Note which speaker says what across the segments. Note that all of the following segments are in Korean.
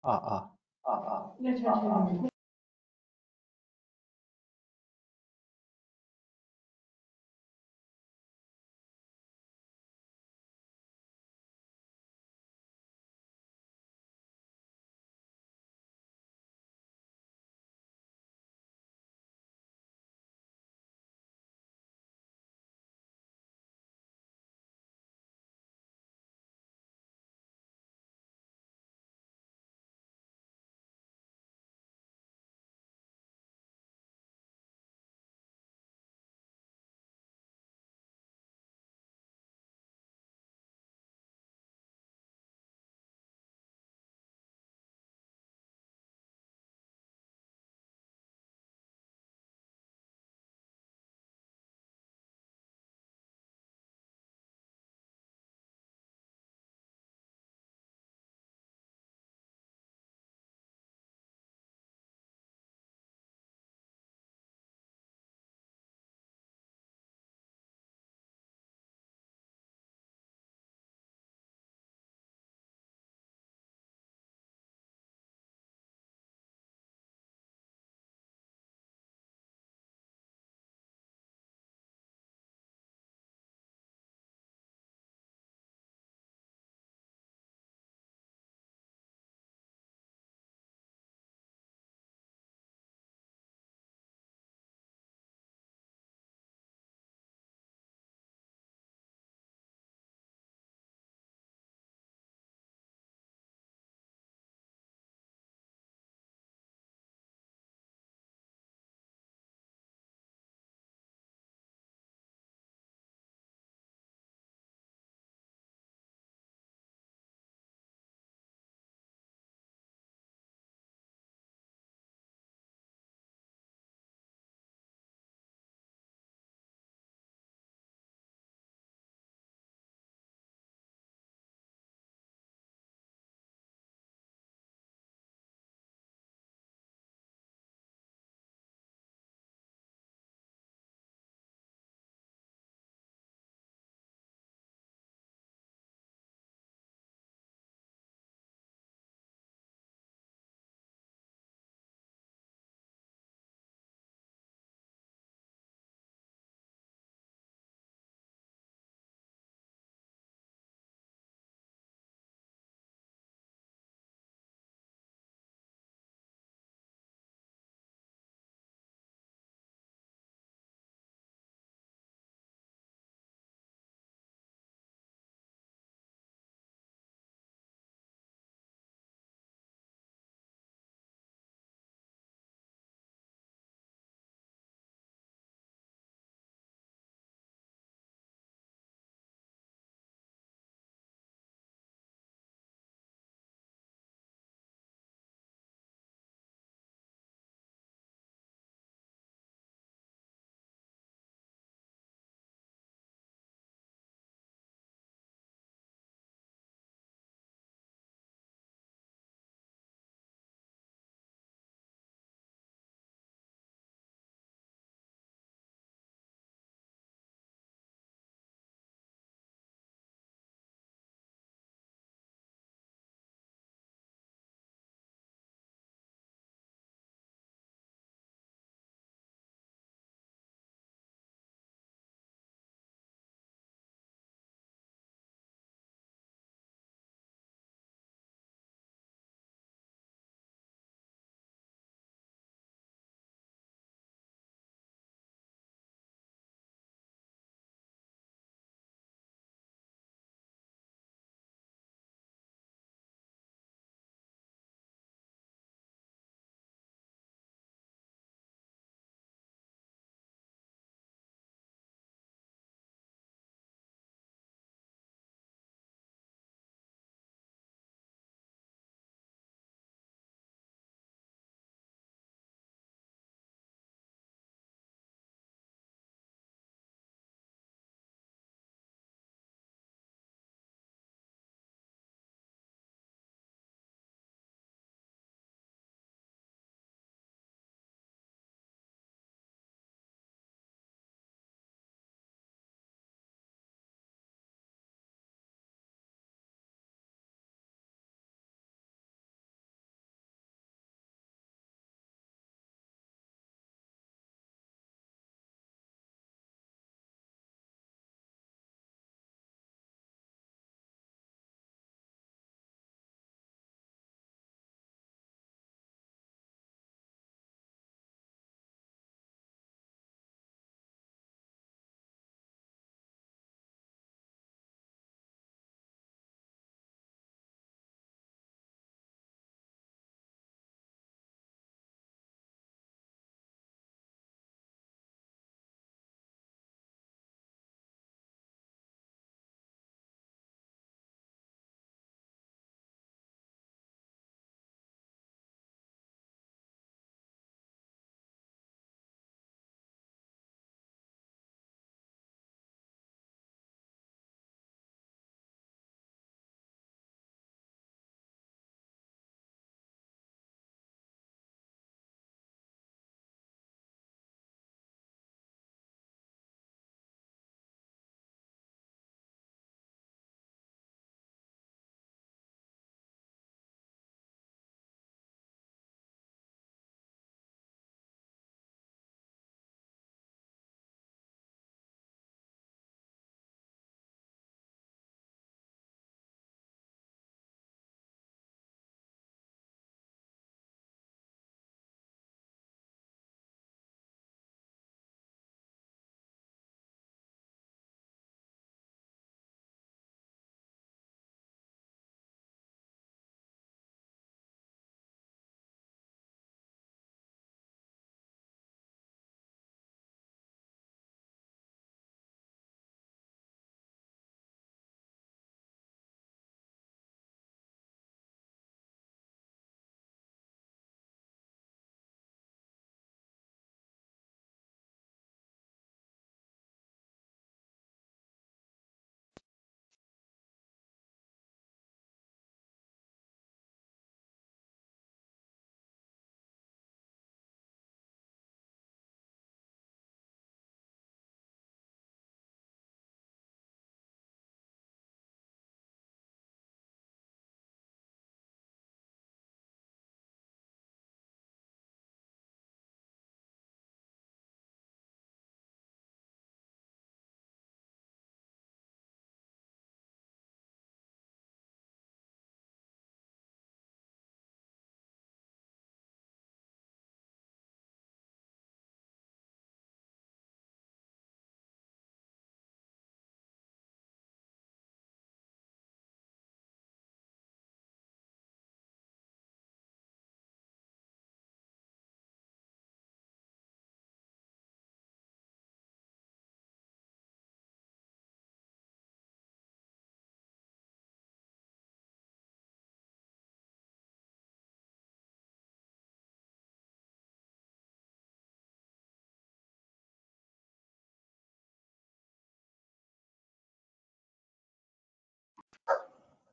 Speaker 1: 아,
Speaker 2: 네, 잘 들려요.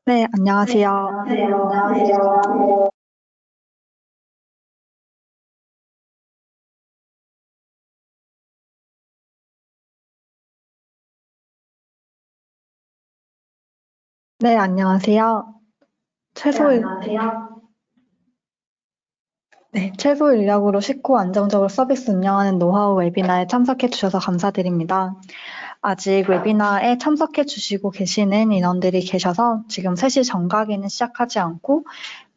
Speaker 1: 네, 안녕하세요. 네, 안녕하세요. 최소, 네, 최소 인력으로 쉽고 안정적으로 서비스 운영하는 노하우 웨비나에 참석해 주셔서 감사드립니다. 아직 웨비나에 참석해 주시고 계시는 인원들이 계셔서 지금 3시 정각에는 시작하지 않고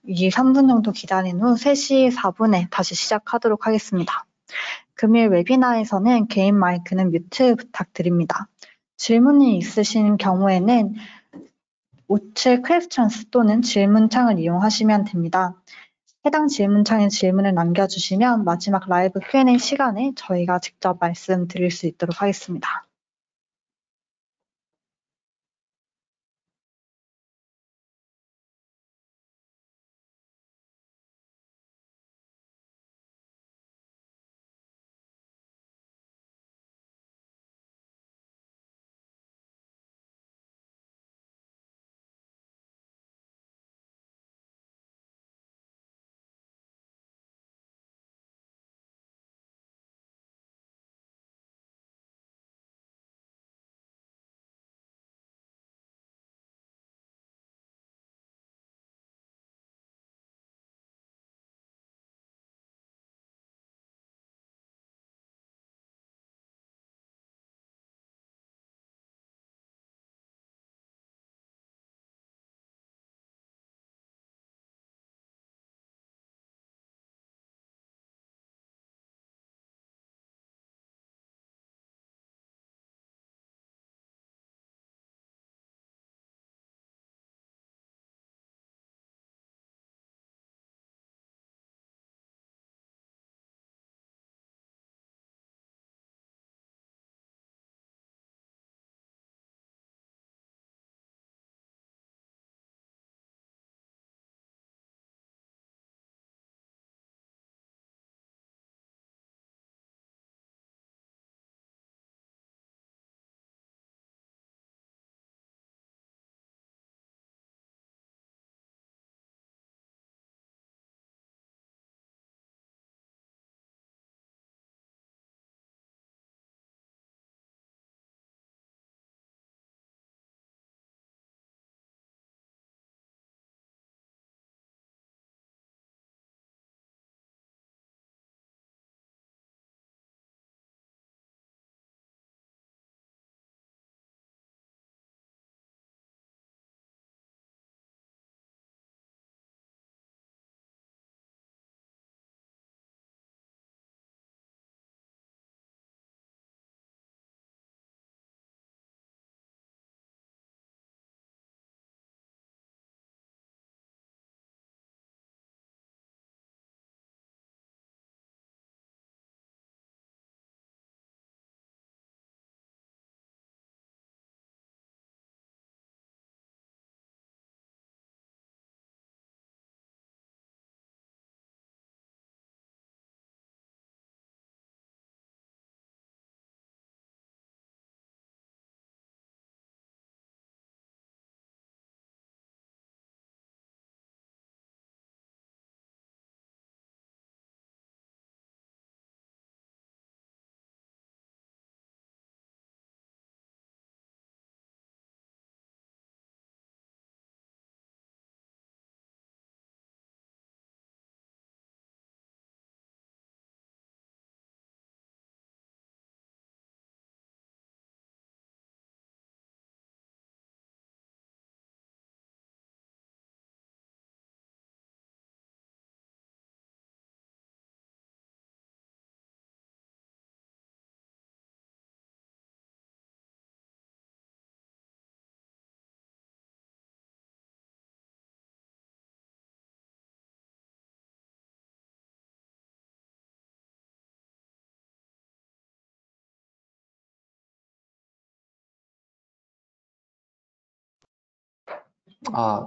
Speaker 1: 2, 3분 정도 기다린 후 3시 4분에 다시 시작하도록 하겠습니다. 금일 웨비나에서는 개인 마이크는 뮤트 부탁드립니다. 질문이 있으신 경우에는 우측 questions 또는 질문창을 이용하시면 됩니다. 해당 질문창에 질문을 남겨주시면 마지막 라이브 Q&A 시간에 저희가 직접 말씀드릴 수 있도록 하겠습니다.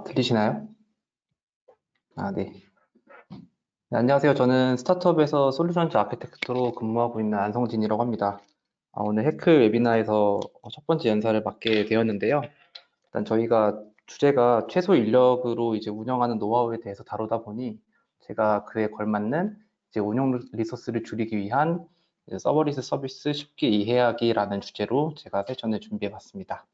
Speaker 3: 들리시나요? 네. 네, 안녕하세요. 저는 스타트업에서 솔루션즈 아키텍트로 근무하고 있는 안성진이라고 합니다. 오늘 해클 웨비나에서 첫 번째 연사를 맡게 되었는데요. 일단 저희가 주제가 최소 인력으로 이제 운영하는 노하우에 대해서 다루다 보니 제가 그에 걸맞는 이제 운영 리소스를 줄이기 위한 서버리스 서비스 쉽게 이해하기라는 주제로 제가 세션을 준비해 봤습니다.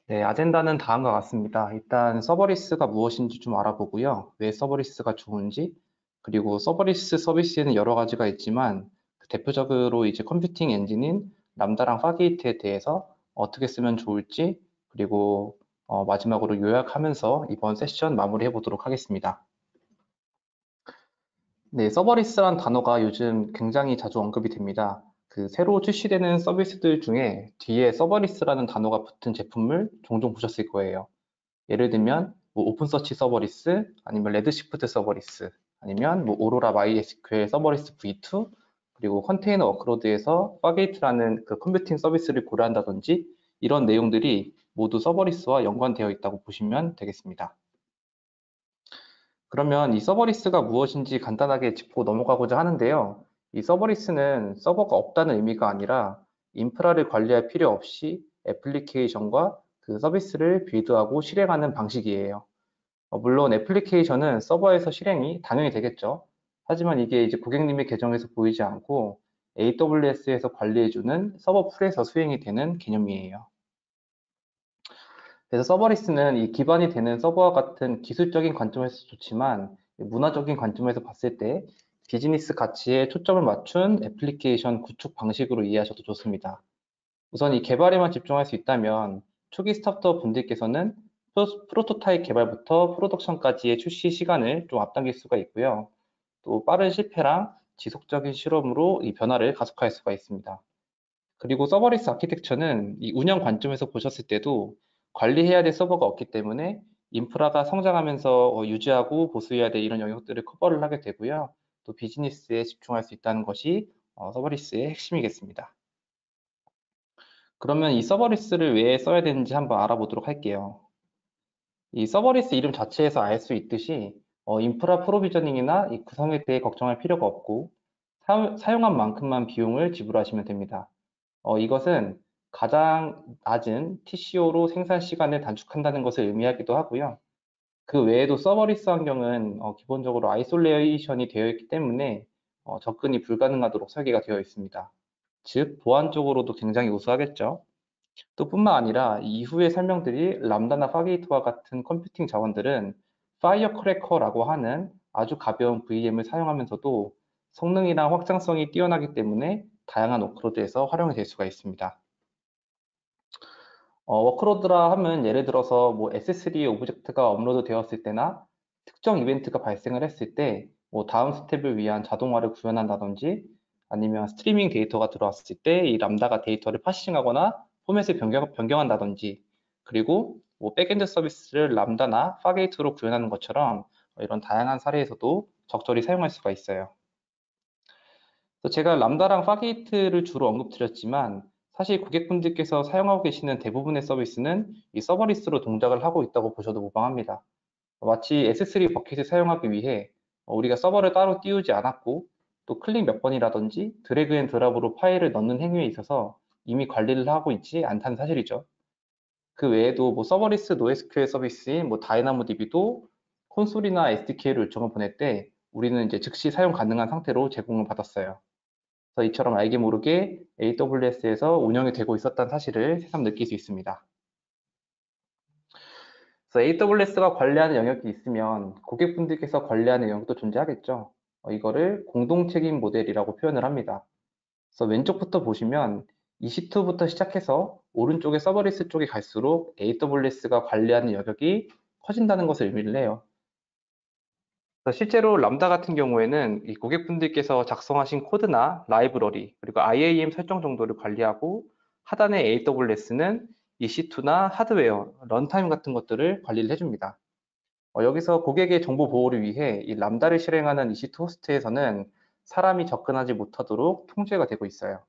Speaker 3: 네, 아젠다는 다음과 같습니다. 일단 서버리스가 무엇인지 좀 알아보고요. 왜 서버리스가 좋은지, 그리고 서버리스 서비스에는 여러 가지가 있지만 대표적으로 이제 컴퓨팅 엔진인 람다랑 파게이트에 대해서 어떻게 쓰면 좋을지, 그리고 마지막으로 요약하면서 이번 세션 마무리해 보도록 하겠습니다. 네, 서버리스란 단어가 요즘 굉장히 자주 언급이 됩니다. 그 새로 출시되는 서비스들 중에 뒤에 서버리스라는 단어가 붙은 제품을 종종 보셨을 거예요. 예를 들면 뭐 오픈서치 서버리스, 아니면 레드시프트 서버리스, 아니면 뭐 오로라 MySQL 서버리스 v2, 그리고 컨테이너 워크로드에서 파게이트라는 그 컴퓨팅 서비스를 고려한다든지 이런 내용들이 모두 서버리스와 연관되어 있다고 보시면 되겠습니다. 그러면 이 서버리스가 무엇인지 간단하게 짚고 넘어가고자 하는데요. 이 서버리스는 서버가 없다는 의미가 아니라 인프라를 관리할 필요 없이 애플리케이션과 그 서비스를 빌드하고 실행하는 방식이에요. 물론 애플리케이션은 서버에서 실행이 당연히 되겠죠. 하지만 이게 이제 고객님의 계정에서 보이지 않고 AWS에서 관리해주는 서버 풀에서 수행이 되는 개념이에요. 그래서 서버리스는 이 기반이 되는 서버와 같은 기술적인 관점에서 좋지만 문화적인 관점에서 봤을 때 비즈니스 가치에 초점을 맞춘 애플리케이션 구축 방식으로 이해하셔도 좋습니다. 우선 이 개발에만 집중할 수 있다면 초기 스타트업 분들께서는 프로토타입 개발부터 프로덕션까지의 출시 시간을 좀 앞당길 수가 있고요. 또 빠른 실패랑 지속적인 실험으로 이 변화를 가속할 수가 있습니다. 그리고 서버리스 아키텍처는 이 운영 관점에서 보셨을 때도 관리해야 될 서버가 없기 때문에 인프라가 성장하면서 유지하고 보수해야 될 이런 영역들을 커버를 하게 되고요. 또 비즈니스에 집중할 수 있다는 것이 서버리스의 핵심이겠습니다. 그러면 이 서버리스를 왜 써야 되는지 한번 알아보도록 할게요. 이 서버리스 이름 자체에서 알 수 있듯이 인프라 프로비저닝이나 이 구성에 대해 걱정할 필요가 없고 사용한 만큼만 비용을 지불하시면 됩니다. 이것은 가장 낮은 TCO로 생산 시간을 단축한다는 것을 의미하기도 하고요. 그 외에도 서버리스 환경은 기본적으로 아이솔레이션이 되어 있기 때문에 접근이 불가능하도록 설계가 되어 있습니다. 즉, 보안적으로도 굉장히 우수하겠죠. 또 뿐만 아니라 이후에 설명드릴 람다나 파게이트와 같은 컴퓨팅 자원들은 파이어크래커라고 하는 아주 가벼운 VM을 사용하면서도 성능이랑 확장성이 뛰어나기 때문에 다양한 워크로드에서 활용이 될 수가 있습니다. 워크로드라 하면 예를 들어서 뭐 S3 오브젝트가 업로드 되었을 때나 특정 이벤트가 발생을 했을 때 뭐 다음 스텝을 위한 자동화를 구현한다든지 아니면 스트리밍 데이터가 들어왔을 때 이 람다가 데이터를 파싱하거나 포맷을 변경한다든지 그리고 뭐 백엔드 서비스를 람다나 파게이트로 구현하는 것처럼 이런 다양한 사례에서도 적절히 사용할 수가 있어요. 그래서 제가 람다랑 파게이트를 주로 언급드렸지만 사실 고객분들께서 사용하고 계시는 대부분의 서비스는 이 서버리스로 동작을 하고 있다고 보셔도 무방합니다. 마치 S3 버킷을 사용하기 위해 우리가 서버를 따로 띄우지 않았고 또 클릭 몇 번이라든지 드래그 앤 드랍으로 파일을 넣는 행위에 있어서 이미 관리를 하고 있지 않다는 사실이죠. 그 외에도 뭐 서버리스 NoSQL 서비스인 뭐 다이나모DB도 콘솔이나 SDK로 요청을 보낼 때 우리는 이제 즉시 사용 가능한 상태로 제공을 받았어요. 그래서 이처럼 알게 모르게 AWS에서 운영이 되고 있었다는 사실을 새삼 느낄 수 있습니다. 그래서 AWS가 관리하는 영역이 있으면 고객분들께서 관리하는 영역도 존재하겠죠. 이거를 공동책임 모델이라고 표현을 합니다. 그래서 왼쪽부터 보시면 EC2부터 시작해서 오른쪽에 서버리스 쪽에 갈수록 AWS가 관리하는 영역이 커진다는 것을 의미를 해요. 그래서 실제로 람다 같은 경우에는 이 고객분들께서 작성하신 코드나 라이브러리 그리고 IAM 설정 정도를 관리하고 하단의 AWS는 EC2나 하드웨어, 런타임 같은 것들을 관리를 해줍니다. 여기서 고객의 정보 보호를 위해 이 람다를 실행하는 EC2 호스트에서는 사람이 접근하지 못하도록 통제가 되고 있어요.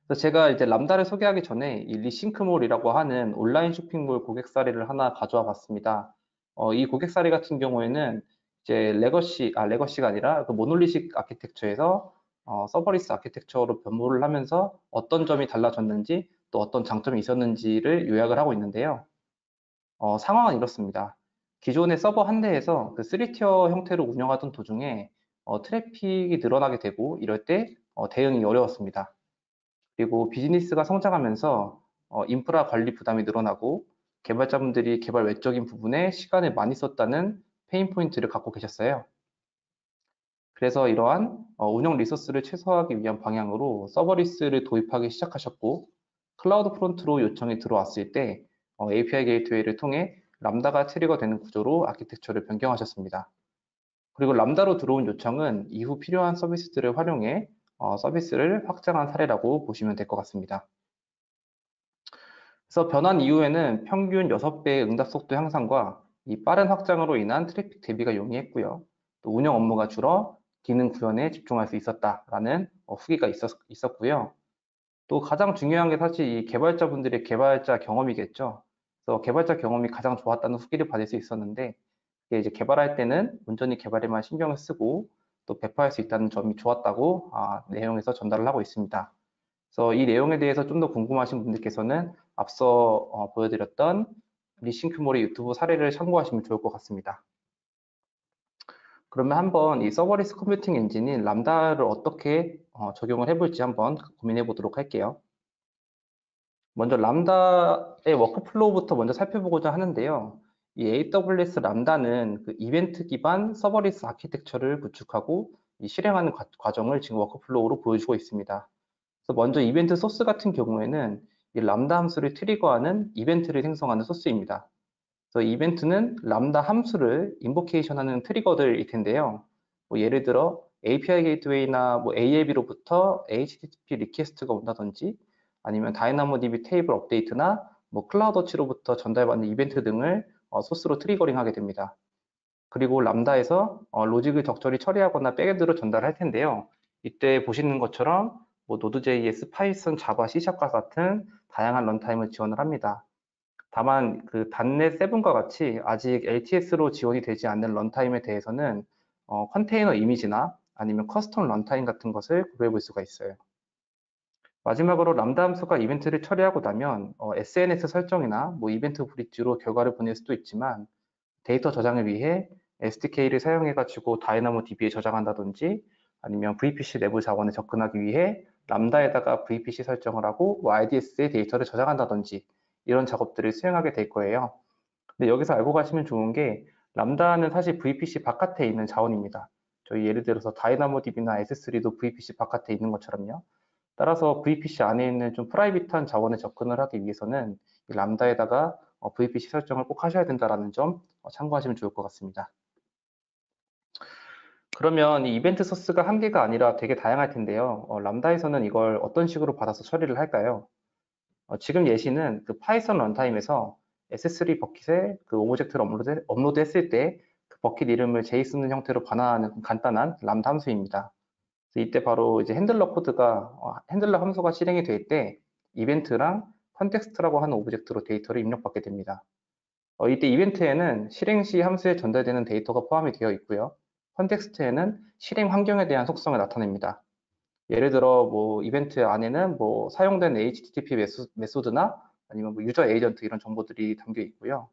Speaker 3: 그래서 제가 이제 람다를 소개하기 전에 이 리싱크몰이라고 하는 온라인 쇼핑몰 고객 사례를 하나 가져와 봤습니다. 이 고객 사례 같은 경우에는 이제 레거시가 아니라 그 모놀리식 아키텍처에서 서버리스 아키텍처로 변모를 하면서 어떤 점이 달라졌는지 또 어떤 장점이 있었는지를 요약을 하고 있는데요. 상황은 이렇습니다. 기존의 서버 한 대에서 그 3티어 형태로 운영하던 도중에 트래픽이 늘어나게 되고 이럴 때 대응이 어려웠습니다. 그리고 비즈니스가 성장하면서 인프라 관리 부담이 늘어나고 개발자분들이 개발 외적인 부분에 시간을 많이 썼다는 페인 포인트를 갖고 계셨어요. 그래서 이러한 운영 리소스를 최소화하기 위한 방향으로 서버리스를 도입하기 시작하셨고 클라우드 프론트로 요청이 들어왔을 때 API 게이트웨이를 통해 람다가 트리거 되는 구조로 아키텍처를 변경하셨습니다. 그리고 람다로 들어온 요청은 이후 필요한 서비스들을 활용해 서비스를 확장한 사례라고 보시면 될 것 같습니다. 그래서 변환 이후에는 평균 6배의 응답 속도 향상과 이 빠른 확장으로 인한 트래픽 대비가 용이했고요. 또 운영 업무가 줄어 기능 구현에 집중할 수 있었다라는 후기가 있었고요. 또 가장 중요한 게 사실 이 개발자분들의 개발자 경험이겠죠. 그래서 개발자 경험이 가장 좋았다는 후기를 받을 수 있었는데 이게 이제 개발할 때는 온전히 개발에만 신경을 쓰고 또 배포할 수 있다는 점이 좋았다고 내용에서 전달을 하고 있습니다. 그래서 이 내용에 대해서 좀 더 궁금하신 분들께서는 앞서 보여드렸던 리싱크몰의 유튜브 사례를 참고하시면 좋을 것 같습니다. 그러면 한번 이 서버리스 컴퓨팅 엔진인 람다를 어떻게 적용을 해볼지 한번 고민해 보도록 할게요. 먼저 람다의 워크플로우부터 먼저 살펴보고자 하는데요. 이 AWS 람다는 그 이벤트 기반 서버리스 아키텍처를 구축하고 실행하는 과정을 지금 워크플로우로 보여주고 있습니다. 그래서 먼저 이벤트 소스 같은 경우에는 이 람다 함수를 트리거하는 이벤트를 생성하는 소스입니다. 그래서 이벤트는 람다 함수를 인보케이션하는 트리거들일 텐데요. 뭐 예를 들어 API 게이트웨이나 뭐 ALB로부터 HTTP 리퀘스트가 온다든지 아니면 다이나모DB 테이블 업데이트나 뭐 클라우드워치로부터 전달받는 이벤트 등을 소스로 트리거링하게 됩니다. 그리고 람다에서 로직을 적절히 처리하거나 백엔드로 전달할 텐데요. 이때 보시는 것처럼 뭐 Node.js, 파이썬, 자바, C샵과 같은 다양한 런타임을 지원을 합니다. 다만 그 .NET 7과 같이 아직 LTS로 지원이 되지 않는 런타임에 대해서는 컨테이너 이미지나 아니면 커스텀 런타임 같은 것을 고려해 볼 수가 있어요. 마지막으로 람다 함수가 이벤트를 처리하고 나면 SNS 설정이나 뭐 이벤트 브릿지로 결과를 보낼 수도 있지만 데이터 저장을 위해 SDK를 사용해 가지고 다이나모DB에 저장한다든지 아니면 VPC 내부 자원에 접근하기 위해 람다에다가 VPC 설정을 하고 RDS에 데이터를 저장한다든지 이런 작업들을 수행하게 될 거예요. 근데 여기서 알고 가시면 좋은 게 람다는 사실 VPC 바깥에 있는 자원입니다. 저희 예를 들어서 다이나모DB나 S3도 VPC 바깥에 있는 것처럼요. 따라서 VPC 안에 있는 좀 프라이빗한 자원에 접근을 하기 위해서는 이 람다에다가 VPC 설정을 꼭 하셔야 된다는 점 참고하시면 좋을 것 같습니다. 그러면 이 이벤트 소스가 한 개가 아니라 되게 다양할 텐데요. 람다에서는 이걸 어떤 식으로 받아서 처리를 할까요? 지금 예시는 그 파이썬 런타임에서 S3 버킷에 그 오브젝트를 업로드했을 때 그 버킷 이름을 제이슨 형태로 반환하는 간단한 람다 함수입니다. 이때 바로 이제 핸들러 코드가 핸들러 함수가 실행이 될 때 이벤트랑 컨텍스트라고 하는 오브젝트로 데이터를 입력받게 됩니다. 이때 이벤트에는 실행 시 함수에 전달되는 데이터가 포함이 되어 있고요. 컨텍스트에는 실행 환경에 대한 속성을 나타냅니다. 예를 들어 뭐 이벤트 안에는 뭐 사용된 HTTP 메소드나 아니면 뭐 유저 에이전트 이런 정보들이 담겨 있고요.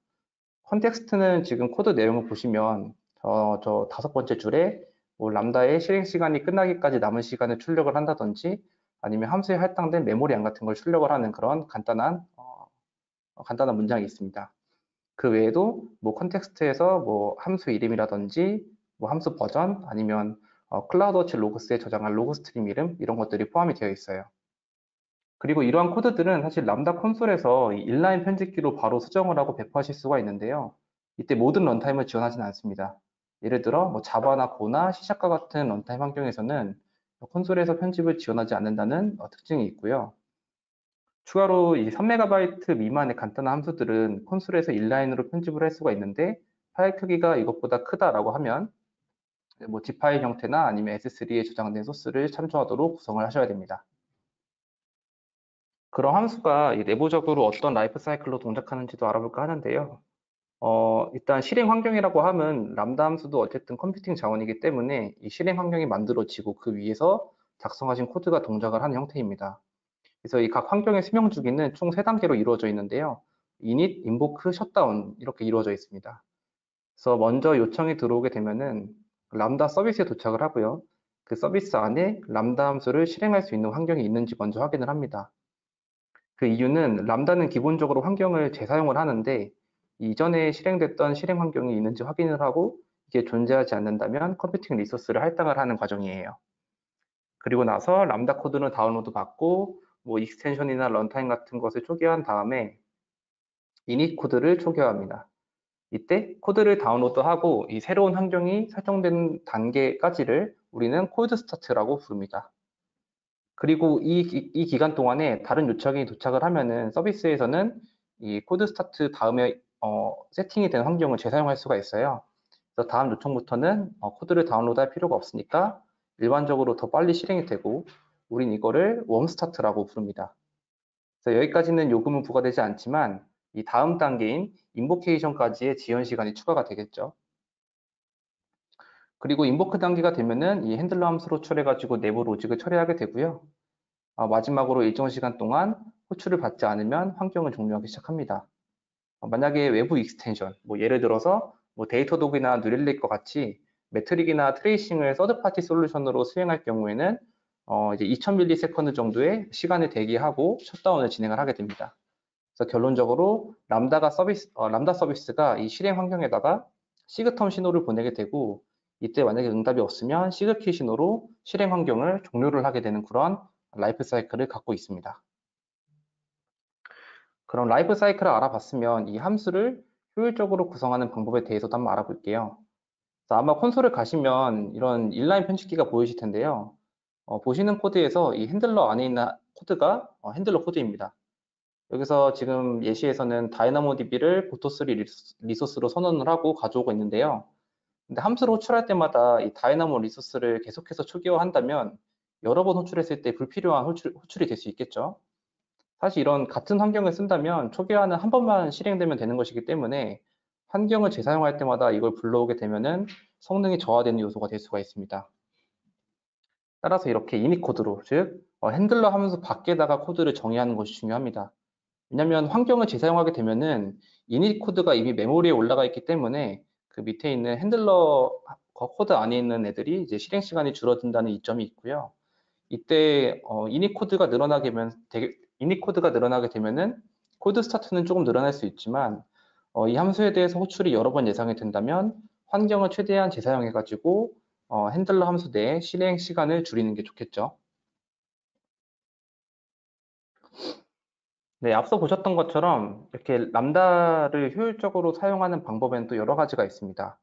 Speaker 3: 컨텍스트는 지금 코드 내용을 보시면 저 5번째 줄에 뭐 람다의 실행 시간이 끝나기까지 남은 시간을 출력을 한다든지 아니면 함수에 할당된 메모리 양 같은 걸 출력을 하는 그런 간단한 문장이 있습니다. 그 외에도 뭐 컨텍스트에서 뭐 함수 이름이라든지 뭐 함수 버전 아니면 클라우드워치 로그스에 저장한 로그 스트림 이름 이런 것들이 포함이 되어 있어요. 그리고 이러한 코드들은 사실 람다 콘솔에서 이 인라인 편집기로 바로 수정을 하고 배포하실 수가 있는데요. 이때 모든 런타임을 지원하지는 않습니다. 예를 들어 뭐 자바나 고나 C샵과 같은 런타임 환경에서는 콘솔에서 편집을 지원하지 않는다는 특징이 있고요. 추가로 이 3MB 미만의 간단한 함수들은 콘솔에서 인라인으로 편집을 할 수가 있는데 파일 크기가 이것보다 크다라고 하면 뭐 zip 파일 형태나 아니면 S3에 저장된 소스를 참조하도록 구성을 하셔야 됩니다. 그런 함수가 내부적으로 어떤 라이프 사이클로 동작하는지도 알아볼까 하는데요. 일단 실행 환경이라고 하면 람다 함수도 어쨌든 컴퓨팅 자원이기 때문에 이 실행 환경이 만들어지고 그 위에서 작성하신 코드가 동작을 하는 형태입니다. 그래서 이 각 환경의 수명 주기는 총 3단계로 이루어져 있는데요. init, invoke, shutdown 이렇게 이루어져 있습니다. 그래서 먼저 요청이 들어오게 되면은 람다 서비스에 도착을 하고요. 그 서비스 안에 람다 함수를 실행할 수 있는 환경이 있는지 먼저 확인을 합니다. 그 이유는 람다는 기본적으로 환경을 재사용을 하는데 이전에 실행됐던 실행 환경이 있는지 확인을 하고 이게 존재하지 않는다면 컴퓨팅 리소스를 할당을 하는 과정이에요. 그리고 나서 람다 코드는 다운로드 받고 뭐 익스텐션이나 런타임 같은 것을 초기화한 다음에 이닛 코드를 초기화합니다. 이때 코드를 다운로드하고 이 새로운 환경이 설정된 단계까지를 우리는 콜드 스타트라고 부릅니다. 그리고 이 기간 동안에 다른 요청이 도착을 하면은 서비스에서는 이 코드 스타트 다음에 세팅이 된 환경을 재사용할 수가 있어요. 그래서 다음 요청부터는 코드를 다운로드할 필요가 없으니까 일반적으로 더 빨리 실행이 되고 우린 이거를 웜 스타트라고 부릅니다. 그래서 여기까지는 요금은 부과되지 않지만 이 다음 단계인 인보케이션까지의 지연 시간이 추가가 되겠죠. 그리고 인보크 단계가 되면은 이 핸들러 함수로 처리해가지고 내부 로직을 처리하게 되고요. 마지막으로 일정 시간 동안 호출을 받지 않으면 환경을 종료하기 시작합니다. 만약에 외부 익스텐션, 뭐 예를 들어서 뭐 데이터독이나 뉴렐릭과 같이 매트릭이나 트레이싱을 서드파티 솔루션으로 수행할 경우에는 이제 2000ms 정도의 시간을 대기하고 셧다운을 진행을 하게 됩니다. 그래서 결론적으로 람다 서비스가 이 실행 환경에다가 시그텀 신호를 보내게 되고 이때 만약에 응답이 없으면 시그키 신호로 실행 환경을 종료를 하게 되는 그런 라이프 사이클을 갖고 있습니다. 그럼 라이프 사이클을 알아봤으면 이 함수를 효율적으로 구성하는 방법에 대해서도 한번 알아볼게요. 아마 콘솔을 가시면 이런 인라인 편집기가 보이실 텐데요. 보시는 코드에서 이 핸들러 안에 있는 코드가 핸들러 코드입니다. 여기서 지금 예시에서는 DynamoDB를 보토3 리소스로 선언을 하고 가져오고 있는데요. 근데 함수를 호출할 때마다 이 다이나모 리소스를 계속해서 초기화한다면 여러 번 호출했을 때 불필요한 호출이 될 수 있겠죠. 사실 이런 같은 환경을 쓴다면 초기화는 한 번만 실행되면 되는 것이기 때문에 환경을 재사용할 때마다 이걸 불러오게 되면은 성능이 저하되는 요소가 될 수가 있습니다. 따라서 이렇게 이닛 코드로, 즉 핸들러 함수 밖에다가 코드를 정의하는 것이 중요합니다. 왜냐하면 환경을 재사용하게 되면은 이닛 코드가 이미 메모리에 올라가 있기 때문에 그 밑에 있는 핸들러 코드 안에 있는 애들이 이제 실행 시간이 줄어든다는 이점이 있고요. 이때 이닛 코드가 늘어나게 되면은 코드 스타트는 조금 늘어날 수 있지만 이 함수에 대해서 호출이 여러 번 예상이 된다면 환경을 최대한 재사용해 가지고 핸들러 함수 내에 실행 시간을 줄이는 게 좋겠죠. 네, 앞서 보셨던 것처럼 이렇게 람다를 효율적으로 사용하는 방법에는 또 여러 가지가 있습니다.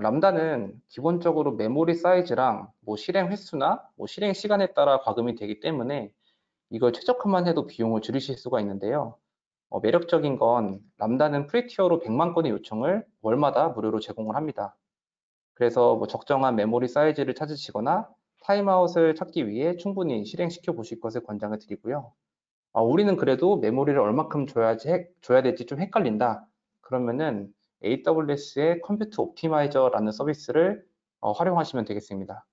Speaker 3: 람다는 기본적으로 메모리 사이즈랑 뭐 실행 횟수나 뭐 실행 시간에 따라 과금이 되기 때문에 이걸 최적화만 해도 비용을 줄이실 수가 있는데요. 매력적인 건 람다는 프리티어로 100만 건의 요청을 월마다 무료로 제공을 합니다. 그래서 뭐 적정한 메모리 사이즈를 찾으시거나 타임아웃을 찾기 위해 충분히 실행시켜 보실 것을 권장을 드리고요. 우리는 그래도 메모리를 얼마큼 줘야 될지 좀 헷갈린다. 그러면은 AWS의 컴퓨트 옵티마이저라는 서비스를 활용하시면 되겠습니다.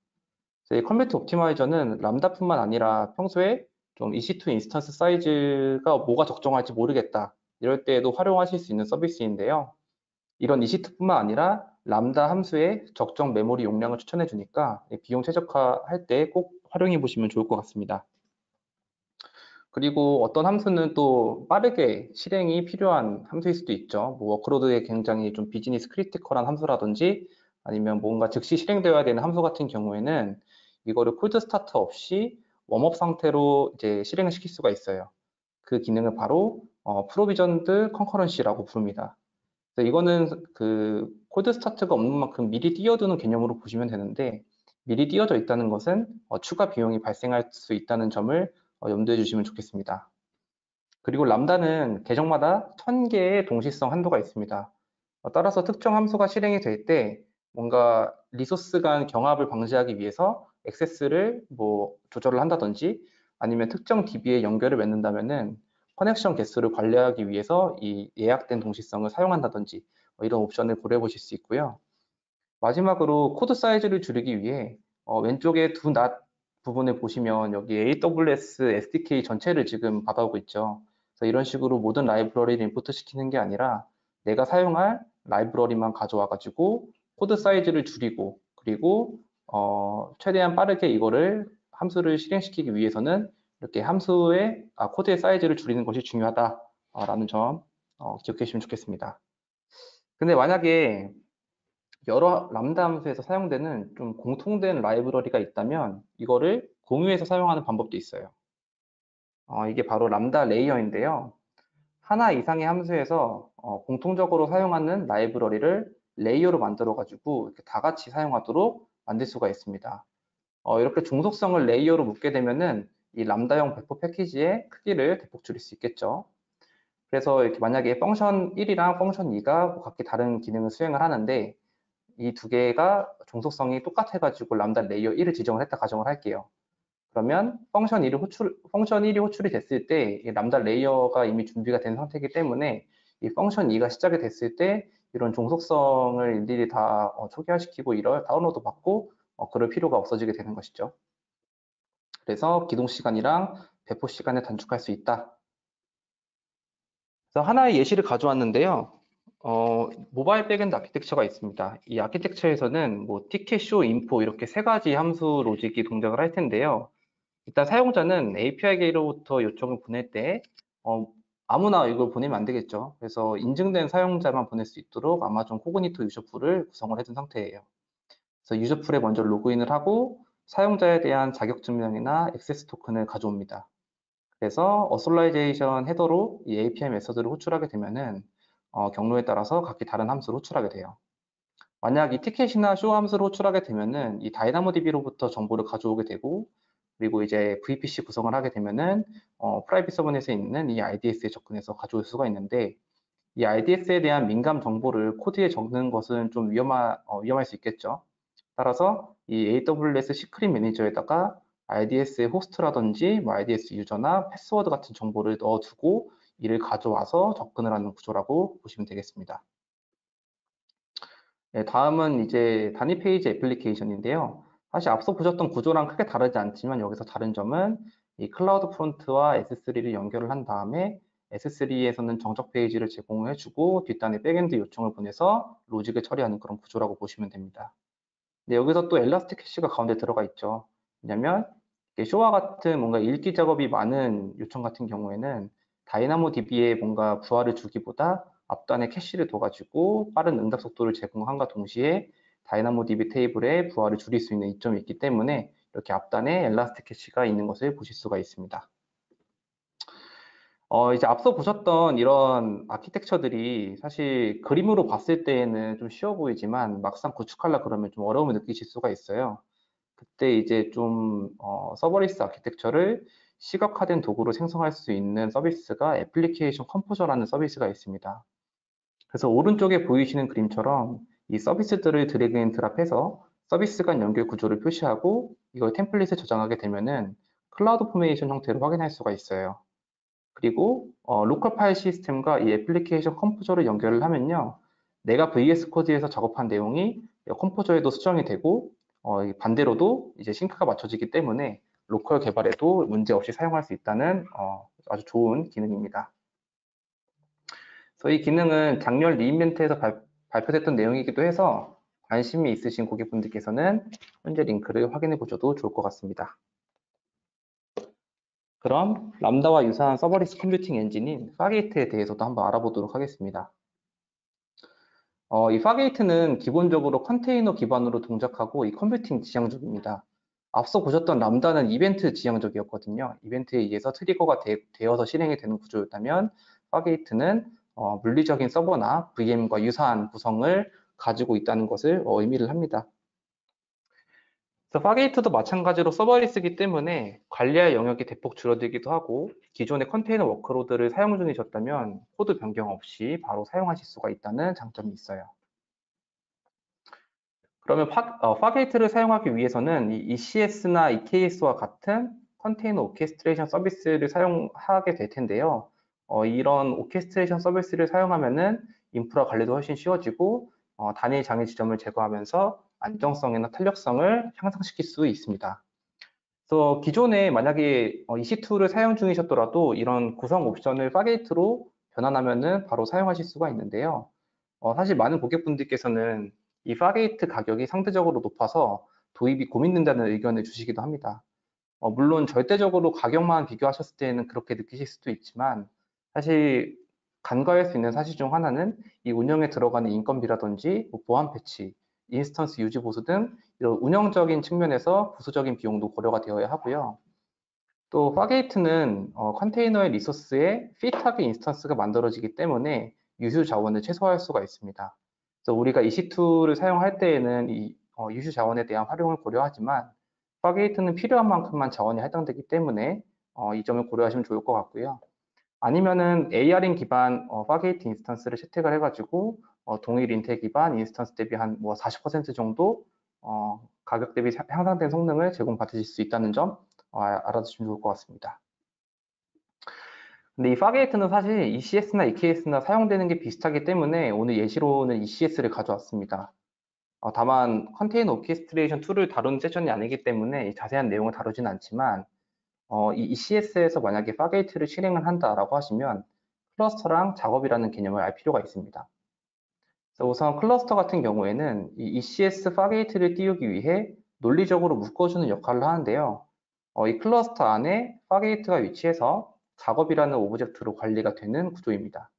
Speaker 3: 이 컴퓨트 옵티마이저는 람다뿐만 아니라 평소에 좀 EC2 인스턴스 사이즈가 뭐가 적정할지 모르겠다. 이럴 때에도 활용하실 수 있는 서비스인데요. 이런 EC2뿐만 아니라 람다 함수의 적정 메모리 용량을 추천해 주니까 비용 최적화할 때 꼭 활용해 보시면 좋을 것 같습니다. 그리고 어떤 함수는 또 빠르게 실행이 필요한 함수일 수도 있죠. 뭐 워크로드에 굉장히 좀 비즈니스 크리티컬한 함수라든지 아니면 뭔가 즉시 실행되어야 되는 함수 같은 경우에는 이거를 콜드 스타트 없이 웜업 상태로 이제 실행을 시킬 수가 있어요. 그 기능을 바로 프로비전드 컨커런시라고 부릅니다. 그래서 이거는 그 콜드 스타트가 없는 만큼 미리 띄워두는 개념으로 보시면 되는데 미리 띄워져 있다는 것은 추가 비용이 발생할 수 있다는 점을 염두해 주시면 좋겠습니다. 그리고 람다는 계정마다 1000개의 동시성 한도가 있습니다. 따라서 특정 함수가 실행이 될 때 뭔가 리소스 간 경합을 방지하기 위해서 액세스를 뭐 조절을 한다든지 아니면 특정 DB에 연결을 맺는다면은 커넥션 개수를 관리하기 위해서 이 예약된 동시성을 사용한다든지 이런 옵션을 고려해 보실 수 있고요. 마지막으로 코드 사이즈를 줄이기 위해 왼쪽에 두 낫 부분을 보시면 여기 AWS SDK 전체를 지금 받아오고 있죠. 그래서 이런 식으로 모든 라이브러리를 임포트 시키는 게 아니라 내가 사용할 라이브러리만 가져와 가지고 코드 사이즈를 줄이고 그리고 최대한 빠르게 이거를 함수를 실행시키기 위해서는 이렇게 코드의 사이즈를 줄이는 것이 중요하다라는 점 기억해 주시면 좋겠습니다. 근데 만약에 여러 람다 함수에서 사용되는 좀 공통된 라이브러리가 있다면 이거를 공유해서 사용하는 방법도 있어요. 이게 바로 람다 레이어인데요. 하나 이상의 함수에서 공통적으로 사용하는 라이브러리를 레이어로 만들어 가지고 이렇게 다 같이 사용하도록 만들 수가 있습니다. 이렇게 중속성을 레이어로 묶게 되면은 이 람다형 배포 패키지의 크기를 대폭 줄일 수 있겠죠. 그래서 이렇게 만약에 펑션 1이랑 펑션 2가 각기 다른 기능을 수행을 하는데 이 두 개가 종속성이 똑같아가지고 람다 레이어 1을 지정을 했다 가정을 할게요. 그러면 펑션 1이 호출이 됐을 때 이 람다 레이어가 이미 준비가 된 상태이기 때문에 이 펑션 2가 시작이 됐을 때 이런 종속성을 일일이 다 초기화시키고 이럴 다운로드 받고 그럴 필요가 없어지게 되는 것이죠. 그래서 기동 시간이랑 배포 시간을 단축할 수 있다. 그래서 하나의 예시를 가져왔는데요. 모바일 백엔드 아키텍처가 있습니다. 이 아키텍처에서는 뭐 티켓, 쇼, 인포 이렇게 세 가지 함수 로직이 동작을 할 텐데요. 일단 사용자는 API 게이로부터 요청을 보낼 때 아무나 이걸 보내면 안 되겠죠. 그래서 인증된 사용자만 보낼 수 있도록 아마존 코그니토 유저풀을 구성을 해둔 상태예요. 그래서 유저풀에 먼저 로그인을 하고 사용자에 대한 자격증명이나 액세스 토큰을 가져옵니다. 그래서 어솔라이제이션 헤더로 이 API 메서드를 호출하게 되면은 경로에 따라서 각기 다른 함수를 호출하게 돼요. 만약 이 티켓이나 쇼 함수를 호출하게 되면은 이 다이나모DB로부터 정보를 가져오게 되고 그리고 이제 VPC 구성을 하게 되면은 프라이빗 서버넷에 있는 이 IDS에 접근해서 가져올 수가 있는데 이 IDS에 대한 민감 정보를 코드에 적는 것은 좀 위험할 수 있겠죠. 따라서 이 AWS 시크릿 매니저에다가 IDS의 호스트라든지 뭐 IDS 유저나 패스워드 같은 정보를 넣어두고 이를 가져와서 접근을 하는 구조라고 보시면 되겠습니다. 네, 다음은 이제 단위 페이지 애플리케이션인데요. 사실 앞서 보셨던 구조랑 크게 다르지 않지만 여기서 다른 점은 이 클라우드 프론트와 S3를 연결을 한 다음에 S3에서는 정적 페이지를 제공해주고 뒷단에 백엔드 요청을 보내서 로직을 처리하는 그런 구조라고 보시면 됩니다. 근데 여기서 또 엘라스틱 캐시가 가운데 들어가 있죠. 왜냐면 쇼와 같은 뭔가 읽기 작업이 많은 요청 같은 경우에는 다이나모DB에 뭔가 부하를 주기보다 앞단에 캐시를 둬가지고 빠른 응답 속도를 제공함과 동시에 다이나모DB 테이블에 부하를 줄일 수 있는 이점이 있기 때문에 이렇게 앞단에 엘라스틱 캐시가 있는 것을 보실 수가 있습니다. 이제 앞서 보셨던 이런 아키텍처들이 사실 그림으로 봤을 때에는 좀 쉬워 보이지만 막상 구축하려 그러면 좀 어려움을 느끼실 수가 있어요. 그때 이제 좀 서버리스 아키텍처를 시각화된 도구로 생성할 수 있는 서비스가 애플리케이션 컴포저라는 서비스가 있습니다. 그래서 오른쪽에 보이시는 그림처럼 이 서비스들을 드래그 앤 드랍해서 서비스 간 연결 구조를 표시하고 이걸 템플릿에 저장하게 되면은 클라우드 포메이션 형태로 확인할 수가 있어요. 그리고 로컬 파일 시스템과 이 애플리케이션 컴포저를 연결을 하면요. 내가 VS 코드에서 작업한 내용이 컴포저에도 수정이 되고 반대로도 이제 싱크가 맞춰지기 때문에 로컬 개발에도 문제없이 사용할 수 있다는 아주 좋은 기능입니다. 그래서 이 기능은 작년 리인벤트에서 발표됐던 내용이기도 해서 관심이 있으신 고객분들께서는 현재 링크를 확인해 보셔도 좋을 것 같습니다. 그럼 람다와 유사한 서버리스 컴퓨팅 엔진인 파게이트에 대해서도 한번 알아보도록 하겠습니다. 이 파게이트는 기본적으로 컨테이너 기반으로 동작하고 이 컴퓨팅 지향적입니다. 앞서 보셨던 람다는 이벤트 지향적이었거든요. 이벤트에 의해서 트리거가 되어서 실행이 되는 구조였다면 파게이트는 물리적인 서버나 VM과 유사한 구성을 가지고 있다는 것을 의미를 합니다. 그래서 파게이트도 마찬가지로 서버리스이기 때문에 관리할 영역이 대폭 줄어들기도 하고 기존의 컨테이너 워크로드를 사용 중이셨다면 코드 변경 없이 바로 사용하실 수가 있다는 장점이 있어요. 그러면 파게이트를 사용하기 위해서는 이 ECS나 EKS와 같은 컨테이너 오케스트레이션 서비스를 사용하게 될 텐데요. 이런 오케스트레이션 서비스를 사용하면은 인프라 관리도 훨씬 쉬워지고 단일 장애 지점을 제거하면서 안정성이나 탄력성을 향상시킬 수 있습니다. 그래서 기존에 만약에 EC2를 사용 중이셨더라도 이런 구성 옵션을 파게이트로 변환하면은 바로 사용하실 수가 있는데요. 사실 많은 고객분들께서는 이 파게이트 가격이 상대적으로 높아서 도입이 고민된다는 의견을 주시기도 합니다. 물론 절대적으로 가격만 비교하셨을 때는 그렇게 느끼실 수도 있지만 사실 간과할 수 있는 사실 중 하나는 이 운영에 들어가는 인건비라든지 뭐 보안 패치, 인스턴스 유지 보수 등 이런 운영적인 측면에서 부수적인 비용도 고려가 되어야 하고요. 또 파게이트는 컨테이너의 리소스에 핏하게 인스턴스가 만들어지기 때문에 유휴 자원을 최소화할 수가 있습니다. 그래서 우리가 EC2를 사용할 때에는 이 유휴 자원에 대한 활용을 고려하지만 파게이트는 필요한 만큼만 자원이 할당되기 때문에 이 점을 고려하시면 좋을 것 같고요. 아니면은 AR인 기반 파게이트 인스턴스를 채택을 해가지고 동일 인텔 기반 인스턴스 대비 한 뭐 40% 정도 가격 대비 향상된 성능을 제공받으실 수 있다는 점 알아두시면 좋을 것 같습니다. 근데 이 파게이트는 사실 ECS나 EKS나 사용되는 게 비슷하기 때문에 오늘 예시로는 ECS를 가져왔습니다. 다만 컨테이너 오케스트레이션 툴을 다루는 세션이 아니기 때문에 자세한 내용을 다루진 않지만 이 ECS에서 만약에 파게이트를 실행을 한다라고 하시면 클러스터랑 작업이라는 개념을 알 필요가 있습니다. 그래서 우선 클러스터 같은 경우에는 이 ECS 파게이트를 띄우기 위해 논리적으로 묶어주는 역할을 하는데요. 이 클러스터 안에 파게이트가 위치해서 작업이라는 오브젝트로 관리가 되는 구조입니다.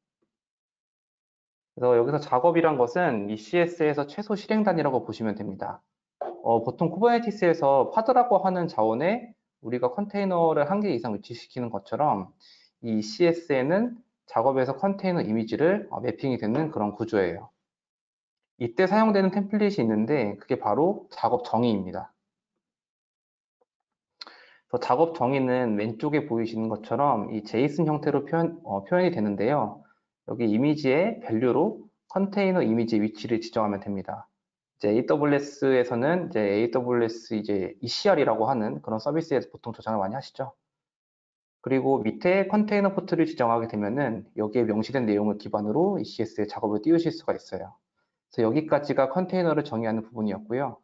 Speaker 3: 그래서 여기서 작업이란 것은 ECS에서 최소 실행 단위라고 보시면 됩니다. 보통 쿠버네티스에서 파드라고 하는 자원에 우리가 컨테이너를 한 개 이상 위치시키는 것처럼 이 ECS에는 작업에서 컨테이너 이미지를 매핑이 되는 그런 구조예요. 이때 사용되는 템플릿이 있는데 그게 바로 작업 정의입니다. 그래서 작업 정의는 왼쪽에 보이시는 것처럼 이 JSON 형태로 표현이 되는데요. 여기 이미지의 밸류로 컨테이너 이미지 위치를 지정하면 됩니다. 이제 AWS에서는 이제 AWS 이제 ECR이라고 하는 그런 서비스에서 보통 저장을 많이 하시죠. 그리고 밑에 컨테이너 포트를 지정하게 되면은 여기에 명시된 내용을 기반으로 ECS에 작업을 띄우실 수가 있어요. 그래서 여기까지가 컨테이너를 정의하는 부분이었고요.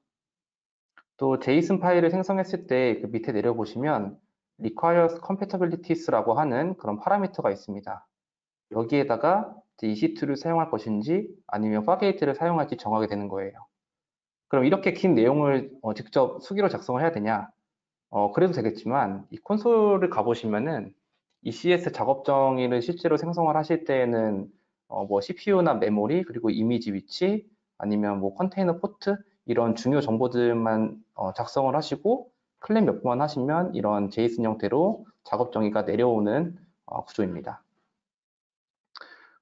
Speaker 3: 또 JSON 파일을 생성했을 때 그 밑에 내려보시면 requires compatibilities라고 하는 그런 파라미터가 있습니다. 여기에다가 EC2를 사용할 것인지 아니면 파게이트를 사용할지 정하게 되는 거예요. 그럼 이렇게 긴 내용을 직접 수기로 작성을 해야 되냐? 그래도 되겠지만 이 콘솔을 가보시면은 ECS 작업 정의를 실제로 생성을 하실 때에는 뭐 CPU나 메모리 그리고 이미지 위치 아니면 뭐 컨테이너 포트 이런 중요 정보들만 작성을 하시고 클릭 몇 번 하시면 이런 JSON 형태로 작업 정의가 내려오는 구조입니다.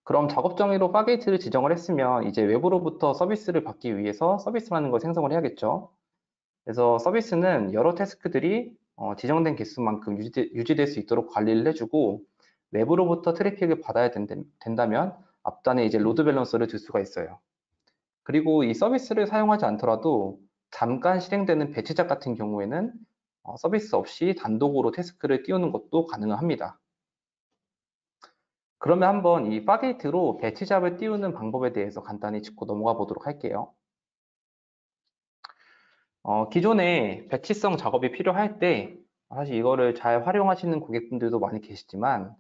Speaker 3: 그럼 작업 정의로 파게이트를 지정을 했으면 이제 외부로부터 서비스를 받기 위해서 서비스라는 걸 생성을 해야겠죠. 그래서 서비스는 여러 태스크들이 지정된 개수만큼 유지될 수 있도록 관리를 해주고 외부로부터 트래픽을 받아야 된다면 앞단에 이제 로드 밸런서를 둘 수가 있어요. 그리고 이 서비스를 사용하지 않더라도 잠깐 실행되는 배치작 같은 경우에는 서비스 없이 단독으로 태스크를 띄우는 것도 가능합니다. 그러면 한번 이 파게이트로 배치잡을 띄우는 방법에 대해서 간단히 짚고 넘어가 보도록 할게요. 기존에 배치성 작업이 필요할 때 사실 이거를 잘 활용하시는 고객분들도 많이 계시지만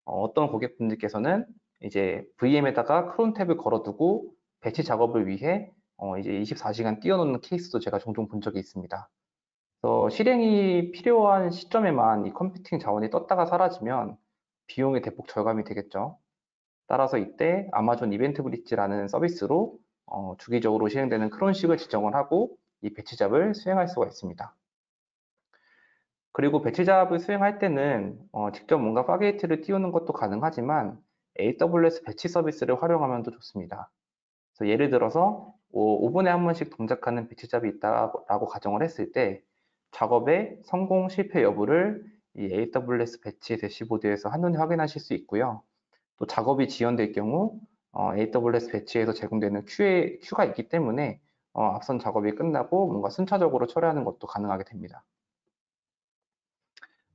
Speaker 3: 어떤 고객분들께서는 이제 VM에다가 크론 탭을 걸어두고 배치 작업을 위해 이제 24시간 띄워놓는 케이스도 제가 종종 본 적이 있습니다. 그래서 실행이 필요한 시점에만 이 컴퓨팅 자원이 떴다가 사라지면 비용이 대폭 절감이 되겠죠. 따라서 이때 아마존 이벤트 브릿지라는 서비스로 주기적으로 실행되는 크론식을 지정을 하고 이 배치잡을 수행할 수가 있습니다. 그리고 배치잡을 수행할 때는 직접 뭔가 파게이트를 띄우는 것도 가능하지만 AWS 배치 서비스를 활용하면 더 좋습니다. 그래서 예를 들어서 5분에 한 번씩 동작하는 배치잡이 있다라고 가정을 했을 때 작업의 성공 실패 여부를 이 AWS 배치 대시보드에서 한눈에 확인하실 수 있고요. 또 작업이 지연될 경우 AWS 배치에서 제공되는 큐가 있기 때문에 앞선 작업이 끝나고 뭔가 순차적으로 처리하는 것도 가능하게 됩니다.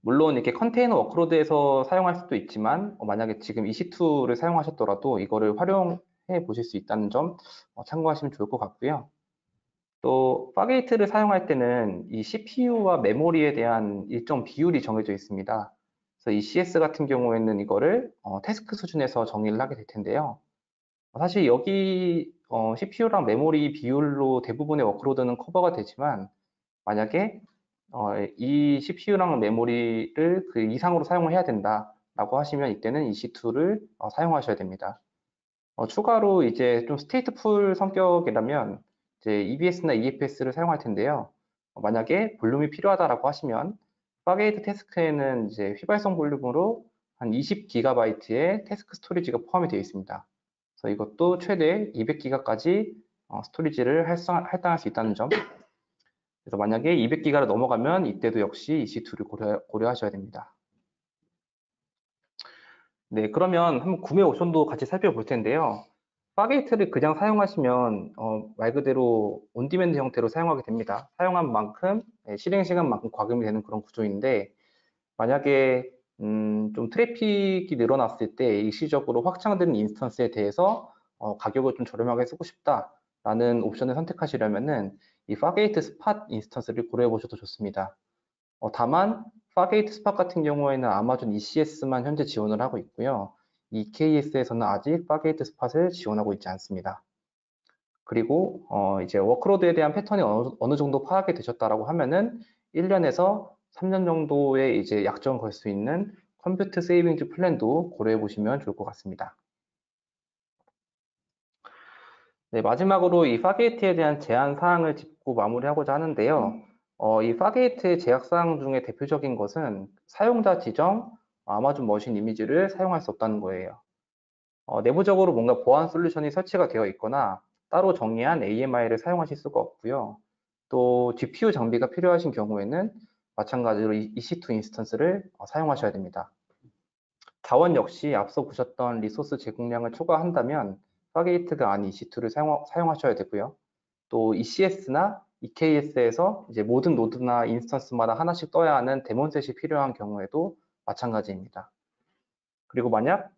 Speaker 3: 물론 이렇게 컨테이너 워크로드에서 사용할 수도 있지만 만약에 지금 EC2를 사용하셨더라도 이거를 활용해 보실 수 있다는 점 참고하시면 좋을 것 같고요. 또 파게이트를 사용할 때는 이 CPU와 메모리에 대한 일정 비율이 정해져 있습니다. 그래서 이 CS 같은 경우에는 이거를 태스크 수준에서 정의를 하게 될 텐데요. 사실 여기 CPU랑 메모리 비율로 대부분의 워크로드는 커버가 되지만 만약에 이 CPU랑 메모리를 그 이상으로 사용을 해야 된다라고 하시면 이때는 EC2를 사용하셔야 됩니다. 추가로 이제 좀 스테이트풀 성격이라면 이제 EBS나 EFS를 사용할 텐데요. 만약에 볼륨이 필요하다라고 하시면 파게이트 태스크에는 이제 휘발성 볼륨으로 한 20GB의 태스크 스토리지가 포함이 되어 있습니다. 그래서 이것도 최대 200GB까지 스토리지를 할당할 수 있다는 점. 그래서 만약에 200GB를 넘어가면 이때도 역시 EC2를 고려하셔야 됩니다. 네, 그러면 한번 구매 옵션도 같이 살펴볼 텐데요. 파게이트를 그냥 사용하시면 말 그대로 온디맨드 형태로 사용하게 됩니다. 사용한 만큼 실행 시간만큼 과금이 되는 그런 구조인데 만약에 좀 트래픽이 늘어났을 때 일시적으로 확장되는 인스턴스에 대해서 가격을 좀 저렴하게 쓰고 싶다라는 옵션을 선택하시려면은 이 파게이트 스팟 인스턴스를 고려해 보셔도 좋습니다. 다만 파게이트 스팟 같은 경우에는 아마존 ECS만 현재 지원을 하고 있고요. EKS에서는 아직 파게이트 스팟을 지원하고 있지 않습니다. 그리고 이제 워크로드에 대한 패턴이 어느 정도 파악이 되셨다라고 하면은 1년에서 3년 정도의 이제 약정 걸 수 있는 컴퓨트 세이빙즈 플랜도 고려해 보시면 좋을 것 같습니다. 네, 마지막으로 이 파게이트에 대한 제한 사항을 짚고 마무리하고자 하는데요. 이 파게이트의 제약 사항 중에 대표적인 것은 사용자 지정 아마존 머신 이미지를 사용할 수 없다는 거예요. 내부적으로 뭔가 보안 솔루션이 설치가 되어 있거나 따로 정의한 AMI를 사용하실 수가 없고요. 또 GPU 장비가 필요하신 경우에는 마찬가지로 EC2 인스턴스를 사용하셔야 됩니다. 자원 역시 앞서 보셨던 리소스 제공량을 초과한다면 파게이트가 아닌 EC2를 사용하셔야 되고요. 또 ECS나 EKS에서 이제 모든 노드나 인스턴스마다 하나씩 떠야 하는 데몬셋이 필요한 경우에도 마찬가지입니다. 그리고 만약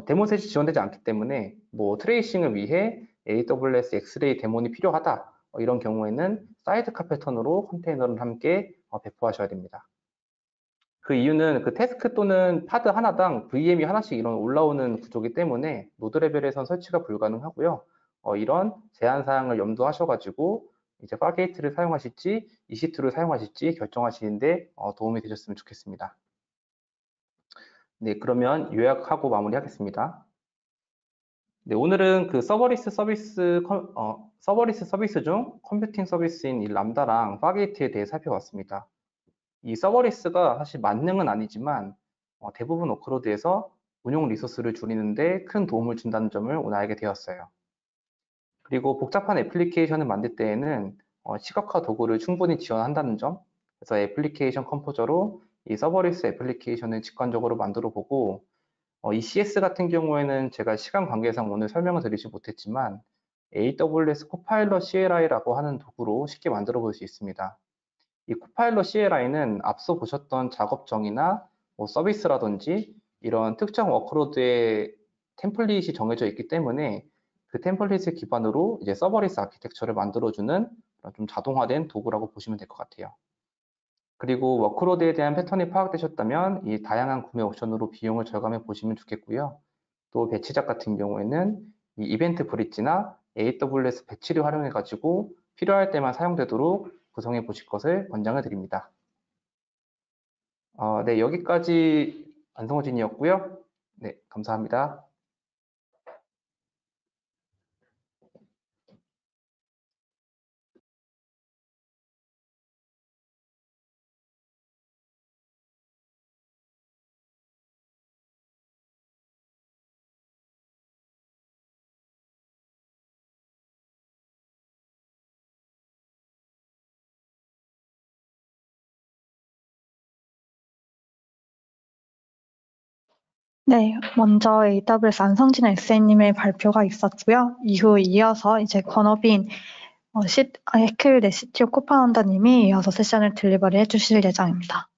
Speaker 3: 데몬셋이 지원되지 않기 때문에 뭐 트레이싱을 위해 AWS 엑스레이 데몬이 필요하다 이런 경우에는 사이드카 패턴으로 컨테이너를 함께 배포하셔야 됩니다. 그 이유는 그 태스크 또는 파드 하나당 VM이 하나씩 이런 올라오는 구조이기 때문에 노드 레벨에선 설치가 불가능하고요. 이런 제한 사항을 염두하셔가지고 이제 파게이트를 사용하실지 EC2를 사용하실지 결정하시는데 도움이 되셨으면 좋겠습니다. 네, 그러면 요약하고 마무리하겠습니다. 네, 오늘은 그 서버리스 서비스 중 컴퓨팅 서비스인 이 람다랑 파게이트에 대해 살펴봤습니다. 이 서버리스가 사실 만능은 아니지만 대부분 워크로드에서 운용 리소스를 줄이는데 큰 도움을 준다는 점을 오늘 알게 되었어요. 그리고 복잡한 애플리케이션을 만들 때에는 시각화 도구를 충분히 지원한다는 점, 그래서 애플리케이션 컴포저로 이 서버리스 애플리케이션을 직관적으로 만들어 보고 이 CS 같은 경우에는 제가 시간 관계상 오늘 설명을 드리지 못했지만 AWS 코파일럿 CLI라고 하는 도구로 쉽게 만들어 볼 수 있습니다. 이 코파일럿 CLI는 앞서 보셨던 작업정의나 뭐 서비스라든지 이런 특정 워크로드의 템플릿이 정해져 있기 때문에 그 템플릿을 기반으로 이제 서버리스 아키텍처를 만들어주는 좀 자동화된 도구라고 보시면 될 것 같아요. 그리고 워크로드에 대한 패턴이 파악되셨다면 이 다양한 구매 옵션으로 비용을 절감해 보시면 좋겠고요. 또 배치작 같은 경우에는 이 이벤트 브릿지나 AWS 배치를 활용해 가지고 필요할 때만 사용되도록 구성해 보실 것을 권장을 드립니다. 네, 여기까지 안성호진이었고요. 네, 감사합니다.
Speaker 1: 네, 먼저 AWS 안성진 SA님의 발표가 있었고요. 이어서 이제 권어빈 해클 CTO 코파운더님이 이어서 세션을 딜리버리 해주실 예정입니다.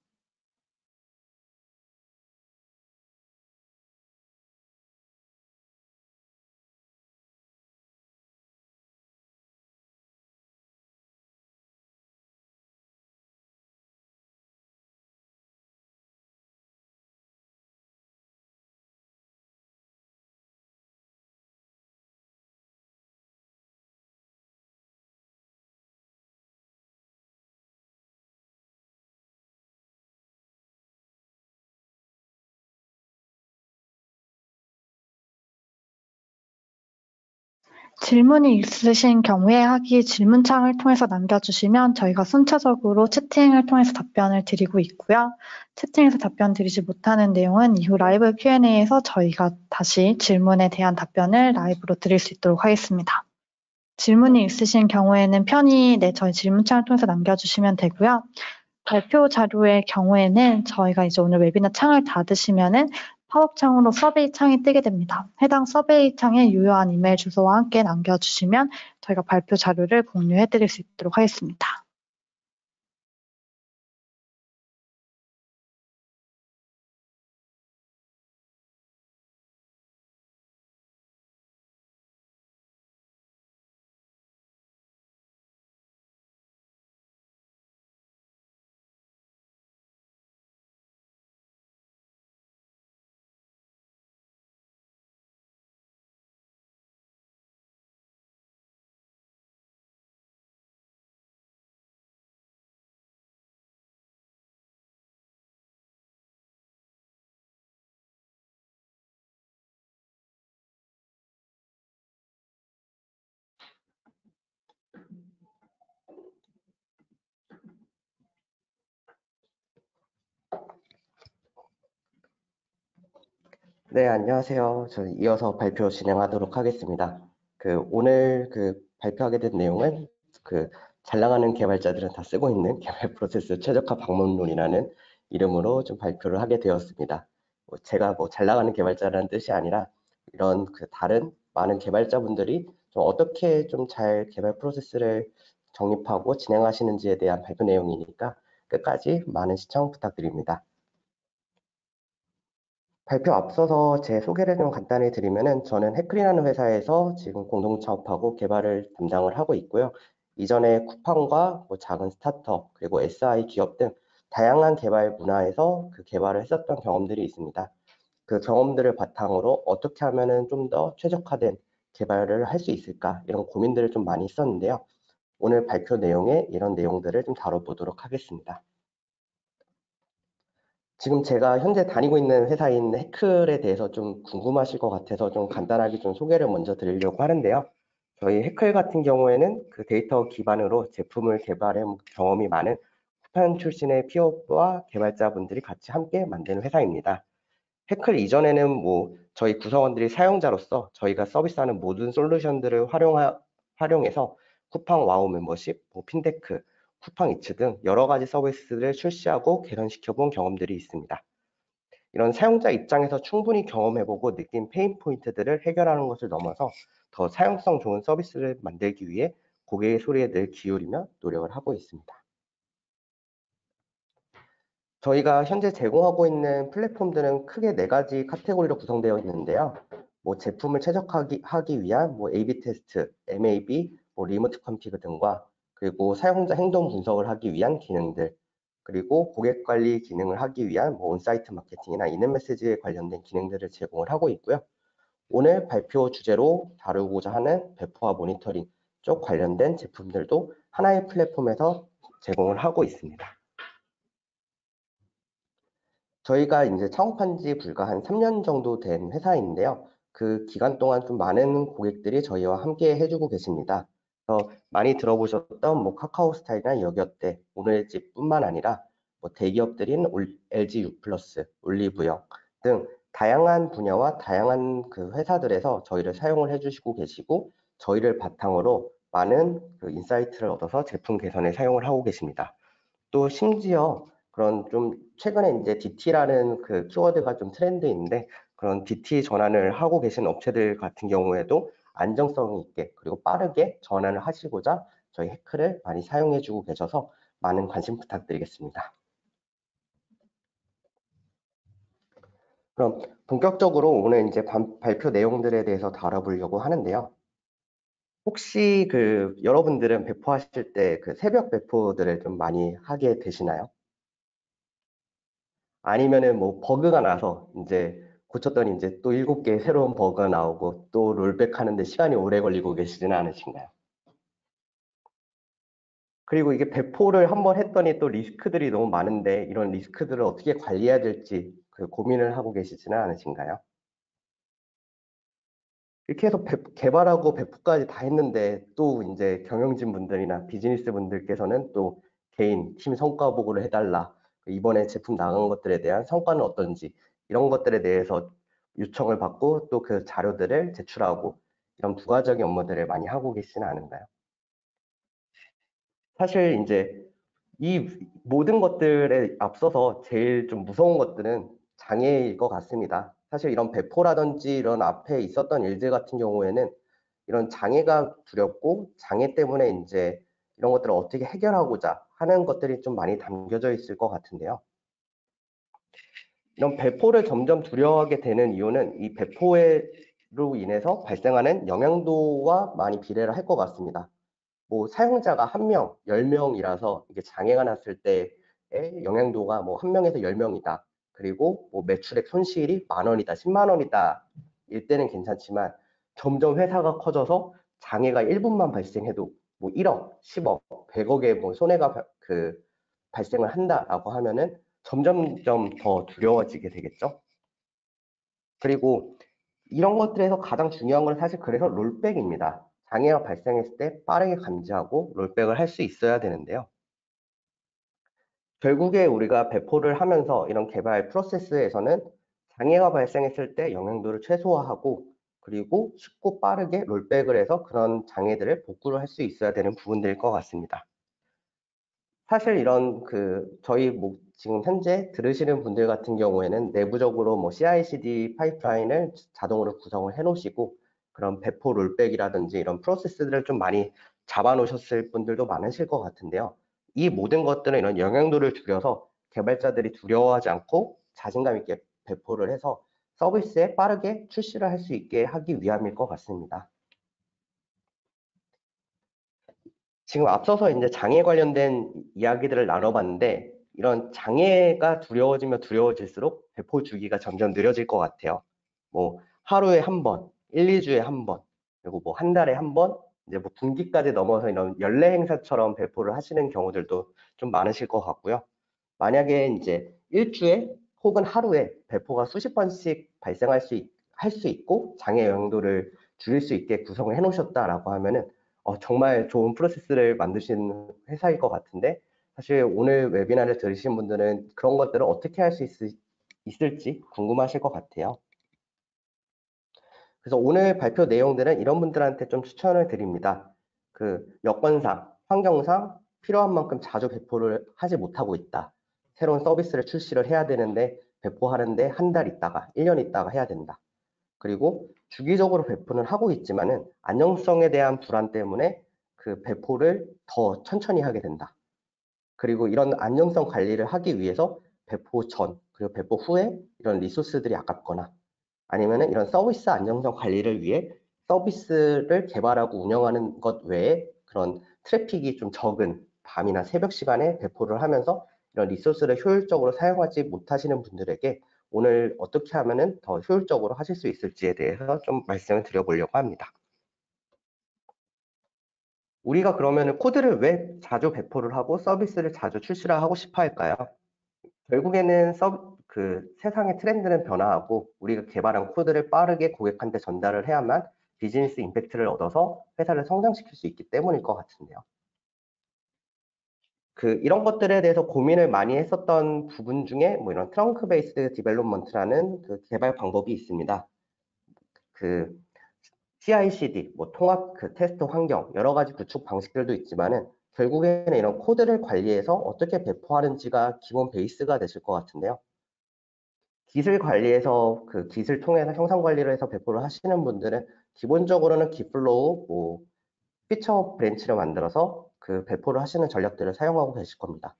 Speaker 1: 질문이 있으신 경우에 하기 질문창을 통해서 남겨주시면 저희가 순차적으로 채팅을 통해서 답변을 드리고 있고요. 채팅에서 답변 드리지 못하는 내용은 이후 라이브 Q&A에서 저희가 다시 질문에 대한 답변을 라이브로 드릴 수 있도록 하겠습니다. 질문이 있으신 경우에는 편히 저희 질문창을 통해서 남겨주시면 되고요. 발표 자료의 경우에는 저희가 이제 오늘 웨비나 창을 닫으시면은 팝업 창으로 서베이 창이 뜨게 됩니다. 해당 서베이 창에 유효한 이메일 주소와 함께 남겨주시면 저희가 발표 자료를 공유해 드릴 수 있도록 하겠습니다.
Speaker 4: 네, 안녕하세요. 저는 이어서 발표 진행하도록 하겠습니다. 오늘 발표하게 된 내용은 잘 나가는 개발자들은 다 쓰고 있는 개발 프로세스 최적화 방법론이라는 이름으로 좀 발표를 하게 되었습니다. 제가 잘 나가는 개발자라는 뜻이 아니라 이런 다른 많은 개발자분들이 좀 어떻게 좀 잘 개발 프로세스를 정립하고 진행하시는지에 대한 발표 내용이니까 끝까지 많은 시청 부탁드립니다. 발표 앞서서 제 소개를 좀 간단히 드리면은 저는 해클이라는 회사에서 지금 공동 창업하고 개발을 담당을 하고 있고요. 이전에 쿠팡과 작은 스타트업 그리고 SI 기업 등 다양한 개발 문화에서 개발을 했었던 경험들이 있습니다. 그 경험들을 바탕으로 어떻게 하면은 좀 더 최적화된 개발을 할 수 있을까 이런 고민들을 좀 많이 했었는데요. 오늘 발표 내용에 이런 내용들을 좀 다뤄보도록 하겠습니다. 지금 제가 현재 다니고 있는 회사인 해클에 대해서 좀 궁금하실 것 같아서 좀 간단하게 좀 소개를 먼저 드리려고 하는데요. 저희 해클 같은 경우에는 데이터 기반으로 제품을 개발해 경험이 많은 쿠팡 출신의 PO와 개발자분들이 같이 함께 만드는 회사입니다. 해클 이전에는 저희 구성원들이 사용자로서 저희가 서비스하는 모든 솔루션들을 활용해서 쿠팡 와우 멤버십, 핀테크, 쿠팡 이츠 등 여러 가지 서비스를 출시하고 개선시켜 본 경험들이 있습니다. 이런 사용자 입장에서 충분히 경험해보고 느낀 페인 포인트들을 해결하는 것을 넘어서 더 사용성 좋은 서비스를 만들기 위해 고객의 소리에 늘 기울이며 노력을 하고 있습니다. 저희가 현재 제공하고 있는 플랫폼들은 크게 4가지 카테고리로 구성되어 있는데요. 제품을 최적화하기 위한 A/B 테스트, MAB, 리모트 컴피그 등과 그리고 사용자 행동 분석을 하기 위한 기능들, 그리고 고객 관리 기능을 하기 위한 온사이트 마케팅이나 이는 메시지에 관련된 기능들을 제공을 하고 있고요. 오늘 발표 주제로 다루고자 하는 배포와 모니터링 쪽 관련된 제품들도 하나의 플랫폼에서 제공을 하고 있습니다. 저희가 이제 창업한 지 불과 한 3년 정도 된 회사인데요. 그 기간 동안 좀 많은 고객들이 저희와 함께 해주고 계십니다. 그래서 많이 들어보셨던 카카오 스타일이나 여기어때, 오늘의 집뿐만 아니라 대기업들인 LG U+, 올리브영 등 다양한 분야와 다양한 회사들에서 저희를 사용을 해주시고 계시고 저희를 바탕으로 많은 인사이트를 얻어서 제품 개선에 사용을 하고 계십니다. 또 심지어 그런 좀 최근에 이제 DT라는 키워드가 좀 트렌드인데 그런 DT 전환을 하고 계신 업체들 같은 경우에도 안정성 있게 그리고 빠르게 전환을 하시고자 저희 해클을 많이 사용해 주고 계셔서 많은 관심 부탁드리겠습니다. 그럼 본격적으로 오늘 이제 발표 내용들에 대해서 다뤄보려고 하는데요. 혹시 여러분들은 배포하실 때 새벽 배포들을 좀 많이 하게 되시나요? 아니면은 버그가 나서 이제 고쳤더니 이제 또 7개 새로운 버그가 나오고 또 롤백 하는데 시간이 오래 걸리고 계시지는 않으신가요? 그리고 이게 배포를 한번 했더니 또 리스크들이 너무 많은데 이런 리스크들을 어떻게 관리해야 될지 고민을 하고 계시지는 않으신가요? 이렇게 해서 개발하고 배포까지 다 했는데 또 이제 경영진 분들이나 비즈니스 분들께서는 또 개인 팀 성과 보고를 해달라. 이번에 제품 나간 것들에 대한 성과는 어떤지 이런 것들에 대해서 요청을 받고 또 그 자료들을 제출하고 이런 부가적인 업무들을 많이 하고 계시지는 않은가요? 사실 이제 이 모든 것들에 앞서서 제일 좀 무서운 것들은 장애일 것 같습니다. 사실 이런 배포라든지 이런 앞에 있었던 일들 같은 경우에는 이런 장애가 두렵고 장애 때문에 이제 이런 것들을 어떻게 해결하고자 하는 것들이 좀 많이 담겨져 있을 것 같은데요. 이런 배포를 점점 두려워하게 되는 이유는 이 배포로 인해서 발생하는 영향도와 많이 비례를 할 것 같습니다. 뭐 사용자가 1명, 10명이라서 이게 장애가 났을 때의 영향도가 뭐 1명에서 10명이다. 그리고 뭐 매출액 손실이 10,000원이다, 10만 원이다. 일 때는 괜찮지만 점점 회사가 커져서 장애가 1분만 발생해도 뭐 1억, 10억, 100억의 뭐 손해가 발생을 한다라고 하면은 점점점 더 두려워지게 되겠죠. 그리고 이런 것들에서 가장 중요한 건 사실 그래서 롤백입니다. 장애가 발생했을 때 빠르게 감지하고 롤백을 할 수 있어야 되는데요. 결국에 우리가 배포를 하면서 이런 개발 프로세스에서는 장애가 발생했을 때 영향도를 최소화하고 그리고 쉽고 빠르게 롤백을 해서 그런 장애들을 복구를 할 수 있어야 되는 부분들일 것 같습니다. 사실 이런 저희 뭐 지금 현재 들으시는 분들 같은 경우에는 내부적으로 뭐 CI/CD 파이프라인을 자동으로 구성을 해 놓으시고 그런 배포 롤백이라든지 이런 프로세스들을 좀 많이 잡아 놓으셨을 분들도 많으실 것 같은데요. 이 모든 것들은 이런 영향도를 줄여서 개발자들이 두려워하지 않고 자신감 있게 배포를 해서 서비스에 빠르게 출시를 할 수 있게 하기 위함일 것 같습니다. 지금 앞서서 이제 장애 관련된 이야기들을 나눠봤는데 이런 장애가 두려워지면 두려워질수록 배포 주기가 점점 느려질 것 같아요. 뭐 하루에 한 번, 1, 2주에 한 번, 그리고 뭐 한 달에 한 번, 이제 뭐 분기까지 넘어서 이런 연례 행사처럼 배포를 하시는 경우들도 좀 많으실 것 같고요. 만약에 이제 일주에 혹은 하루에 배포가 수십 번씩 발생할 할 수 있고 장애 영향도를 줄일 수 있게 구성을 해 놓으셨다라고 하면은 정말 좋은 프로세스를 만드신 회사일 것 같은데 사실 오늘 웨비나를 들으신 분들은 그런 것들을 어떻게 할 수 있을지 궁금하실 것 같아요. 그래서 오늘 발표 내용들은 이런 분들한테 좀 추천을 드립니다. 여건상, 환경상 필요한 만큼 자주 배포를 하지 못하고 있다. 새로운 서비스를 출시를 해야 되는데 배포하는데 한 달 있다가 1년 있다가 해야 된다. 그리고 주기적으로 배포는 하고 있지만은 안정성에 대한 불안 때문에 그 배포를 더 천천히 하게 된다. 그리고 이런 안정성 관리를 하기 위해서 배포 전 그리고 배포 후에 이런 리소스들이 아깝거나 아니면은 이런 서비스 안정성 관리를 위해 서비스를 개발하고 운영하는 것 외에 그런 트래픽이 좀 적은 밤이나 새벽 시간에 배포를 하면서 이런 리소스를 효율적으로 사용하지 못하시는 분들에게 오늘 어떻게 하면은 더 효율적으로 하실 수 있을지에 대해서 좀 말씀을 드려보려고 합니다. 우리가 그러면은 코드를 왜 자주 배포를 하고 서비스를 자주 출시를 하고 싶어 할까요? 결국에는 세상의 트렌드는 변화하고 우리가 개발한 코드를 빠르게 고객한테 전달을 해야만 비즈니스 임팩트를 얻어서 회사를 성장시킬 수 있기 때문일 것 같은데요. 이런 것들에 대해서 고민을 많이 했었던 부분 중에 뭐 이런 트렁크 베이스드 디벨롭먼트라는 개발 방법이 있습니다. CI/CD, 뭐 통합 테스트 환경, 여러 가지 구축 방식들도 있지만은 결국에는 이런 코드를 관리해서 어떻게 배포하는지가 기본 베이스가 되실 것 같은데요. 기술 관리에서 기술 통해서 형상 관리를 해서 배포를 하시는 분들은 기본적으로는 기플로우, 뭐 피처 브랜치를 만들어서 배포를 하시는 전략들을 사용하고 계실 겁니다.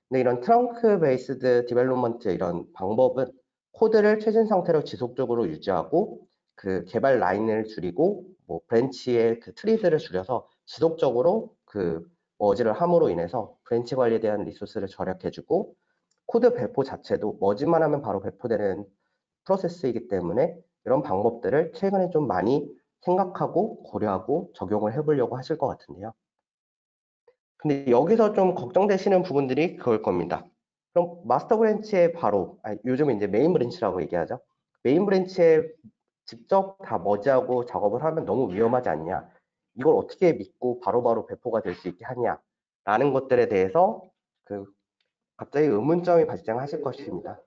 Speaker 4: 근데 이런 트렁크 베이스드 디벨롭먼트 이런 방법은 코드를 최신 상태로 지속적으로 유지하고 개발 라인을 줄이고 뭐 브랜치의 트리들을 줄여서 지속적으로 머지를 함으로 인해서 브랜치 관리에 대한 리소스를 절약해주고 코드 배포 자체도 머지만 하면 바로 배포되는 프로세스이기 때문에 이런 방법들을 최근에 좀 많이 생각하고 고려하고 적용을 해보려고 하실 것 같은데요. 근데 여기서 좀 걱정되시는 부분들이 그걸 겁니다. 그럼 마스터 브랜치에 바로, 요즘에 이제 메인 브랜치라고 얘기하죠. 메인 브랜치에 직접 다 머지하고 작업을 하면 너무 위험하지 않냐? 이걸 어떻게 믿고 바로바로 배포가 될 수 있게 하냐? 라는 것들에 대해서 갑자기 의문점이 발생하실 것입니다.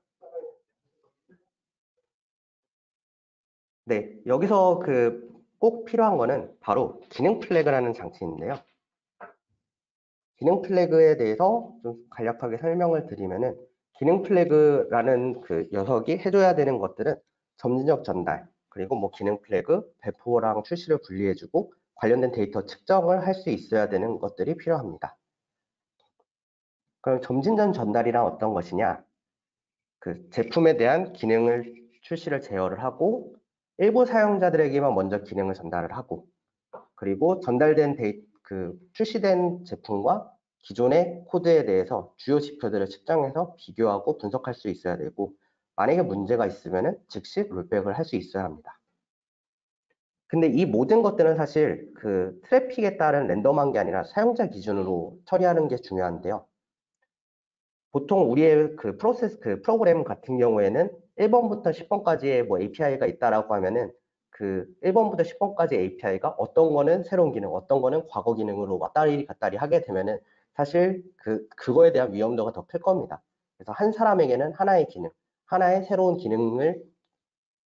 Speaker 4: 네, 여기서 꼭 필요한 거는 바로 기능 플래그라는 장치인데요. 기능 플래그에 대해서 좀 간략하게 설명을 드리면은 기능 플래그라는 그 녀석이 해줘야 되는 것들은 점진적 전달, 그리고 뭐 기능 플래그, 배포랑 출시를 분리해주고 관련된 데이터 측정을 할 수 있어야 되는 것들이 필요합니다. 그럼 점진적 전달이란 어떤 것이냐? 그 제품에 대한 기능을 출시를 제어를 하고 일부 사용자들에게만 먼저 기능을 전달을 하고 그리고 전달된 출시된 제품과 기존의 코드에 대해서 주요 지표들을 측정해서 비교하고 분석할 수 있어야 되고 만약에 문제가 있으면 즉시 롤백을 할 수 있어야 합니다. 근데 이 모든 것들은 사실 트래픽에 따른 랜덤한 게 아니라 사용자 기준으로 처리하는 게 중요한데요. 보통 우리의 프로그램 같은 경우에는 1번부터 10번까지의 뭐 API가 있다라고 하면은 1번부터 10번까지 API가 어떤 거는 새로운 기능, 어떤 거는 과거 기능으로 왔다리 갔다리 하게 되면은 사실 그거에 대한 위험도가 더 클 겁니다. 그래서 한 사람에게는 하나의 기능, 하나의 새로운 기능을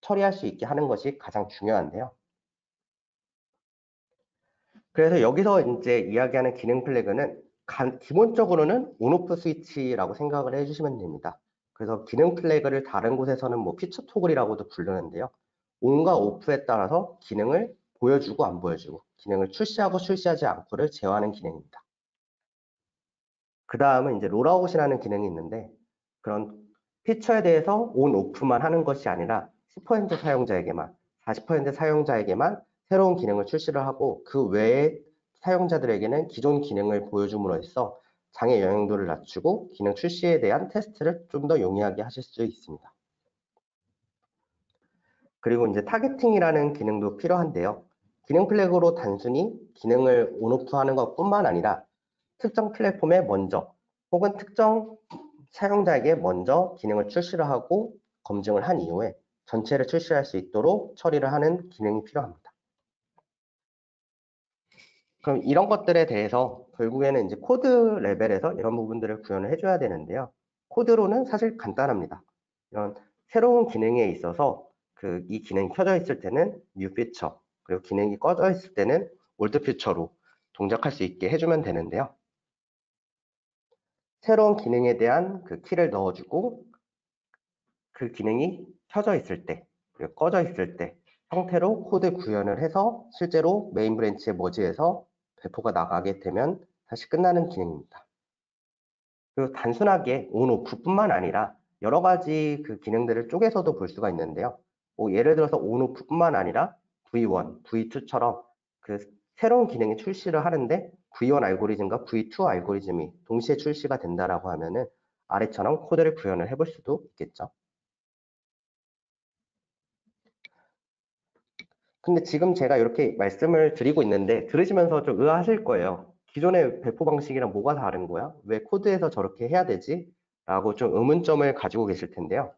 Speaker 4: 처리할 수 있게 하는 것이 가장 중요한데요. 그래서 여기서 이제 이야기하는 기능 플래그는 기본적으로는 온오프 스위치라고 생각을 해주시면 됩니다. 그래서 기능 플래그를 다른 곳에서는 뭐 피처 토글이라고도 부르는데요. 온과 오프에 따라서 기능을 보여주고 안 보여주고 기능을 출시하고 출시하지 않고를 제어하는 기능입니다. 그 다음은 이제 롤아웃이라는 기능이 있는데 그런 피처에 대해서 온, 오프만 하는 것이 아니라 10% 사용자에게만, 40% 사용자에게만 새로운 기능을 출시를 하고 그 외에 사용자들에게는 기존 기능을 보여줌으로 해서 장애 영향도를 낮추고 기능 출시에 대한 테스트를 좀 더 용이하게 하실 수 있습니다. 그리고 이제 타겟팅이라는 기능도 필요한데요. 기능 플래그로 단순히 기능을 온오프 하는 것뿐만 아니라 특정 플랫폼에 먼저 혹은 특정 사용자에게 먼저 기능을 출시를 하고 검증을 한 이후에 전체를 출시할 수 있도록 처리를 하는 기능이 필요합니다. 그럼 이런 것들에 대해서 결국에는 이제 코드 레벨에서 이런 부분들을 구현을 해줘야 되는데요. 코드로는 사실 간단합니다. 이런 새로운 기능에 있어서 이 기능이 켜져 있을 때는 new feature, 그리고 기능이 꺼져 있을 때는 old feature로 동작할 수 있게 해주면 되는데요. 새로운 기능에 대한 키를 넣어주고 그 기능이 켜져 있을 때, 그리고 꺼져 있을 때 형태로 코드 구현을 해서 실제로 메인 브랜치에 머지해서 배포가 나가게 되면 다시 끝나는 기능입니다. 그리고 단순하게 온, 오프뿐만 아니라 여러 가지 기능들을 쪼개서도 볼 수가 있는데요. 예를 들어서 온, 오프뿐만 아니라 V1, V2처럼 새로운 기능이 출시를 하는데 V1 알고리즘과 V2 알고리즘이 동시에 출시가 된다라고 하면은 아래처럼 코드를 구현을 해볼 수도 있겠죠. 근데 지금 제가 이렇게 말씀을 드리고 있는데 들으시면서 좀 의아하실 거예요. 기존의 배포 방식이랑 뭐가 다른 거야? 왜 코드에서 저렇게 해야 되지? 라고 좀 의문점을 가지고 계실 텐데요.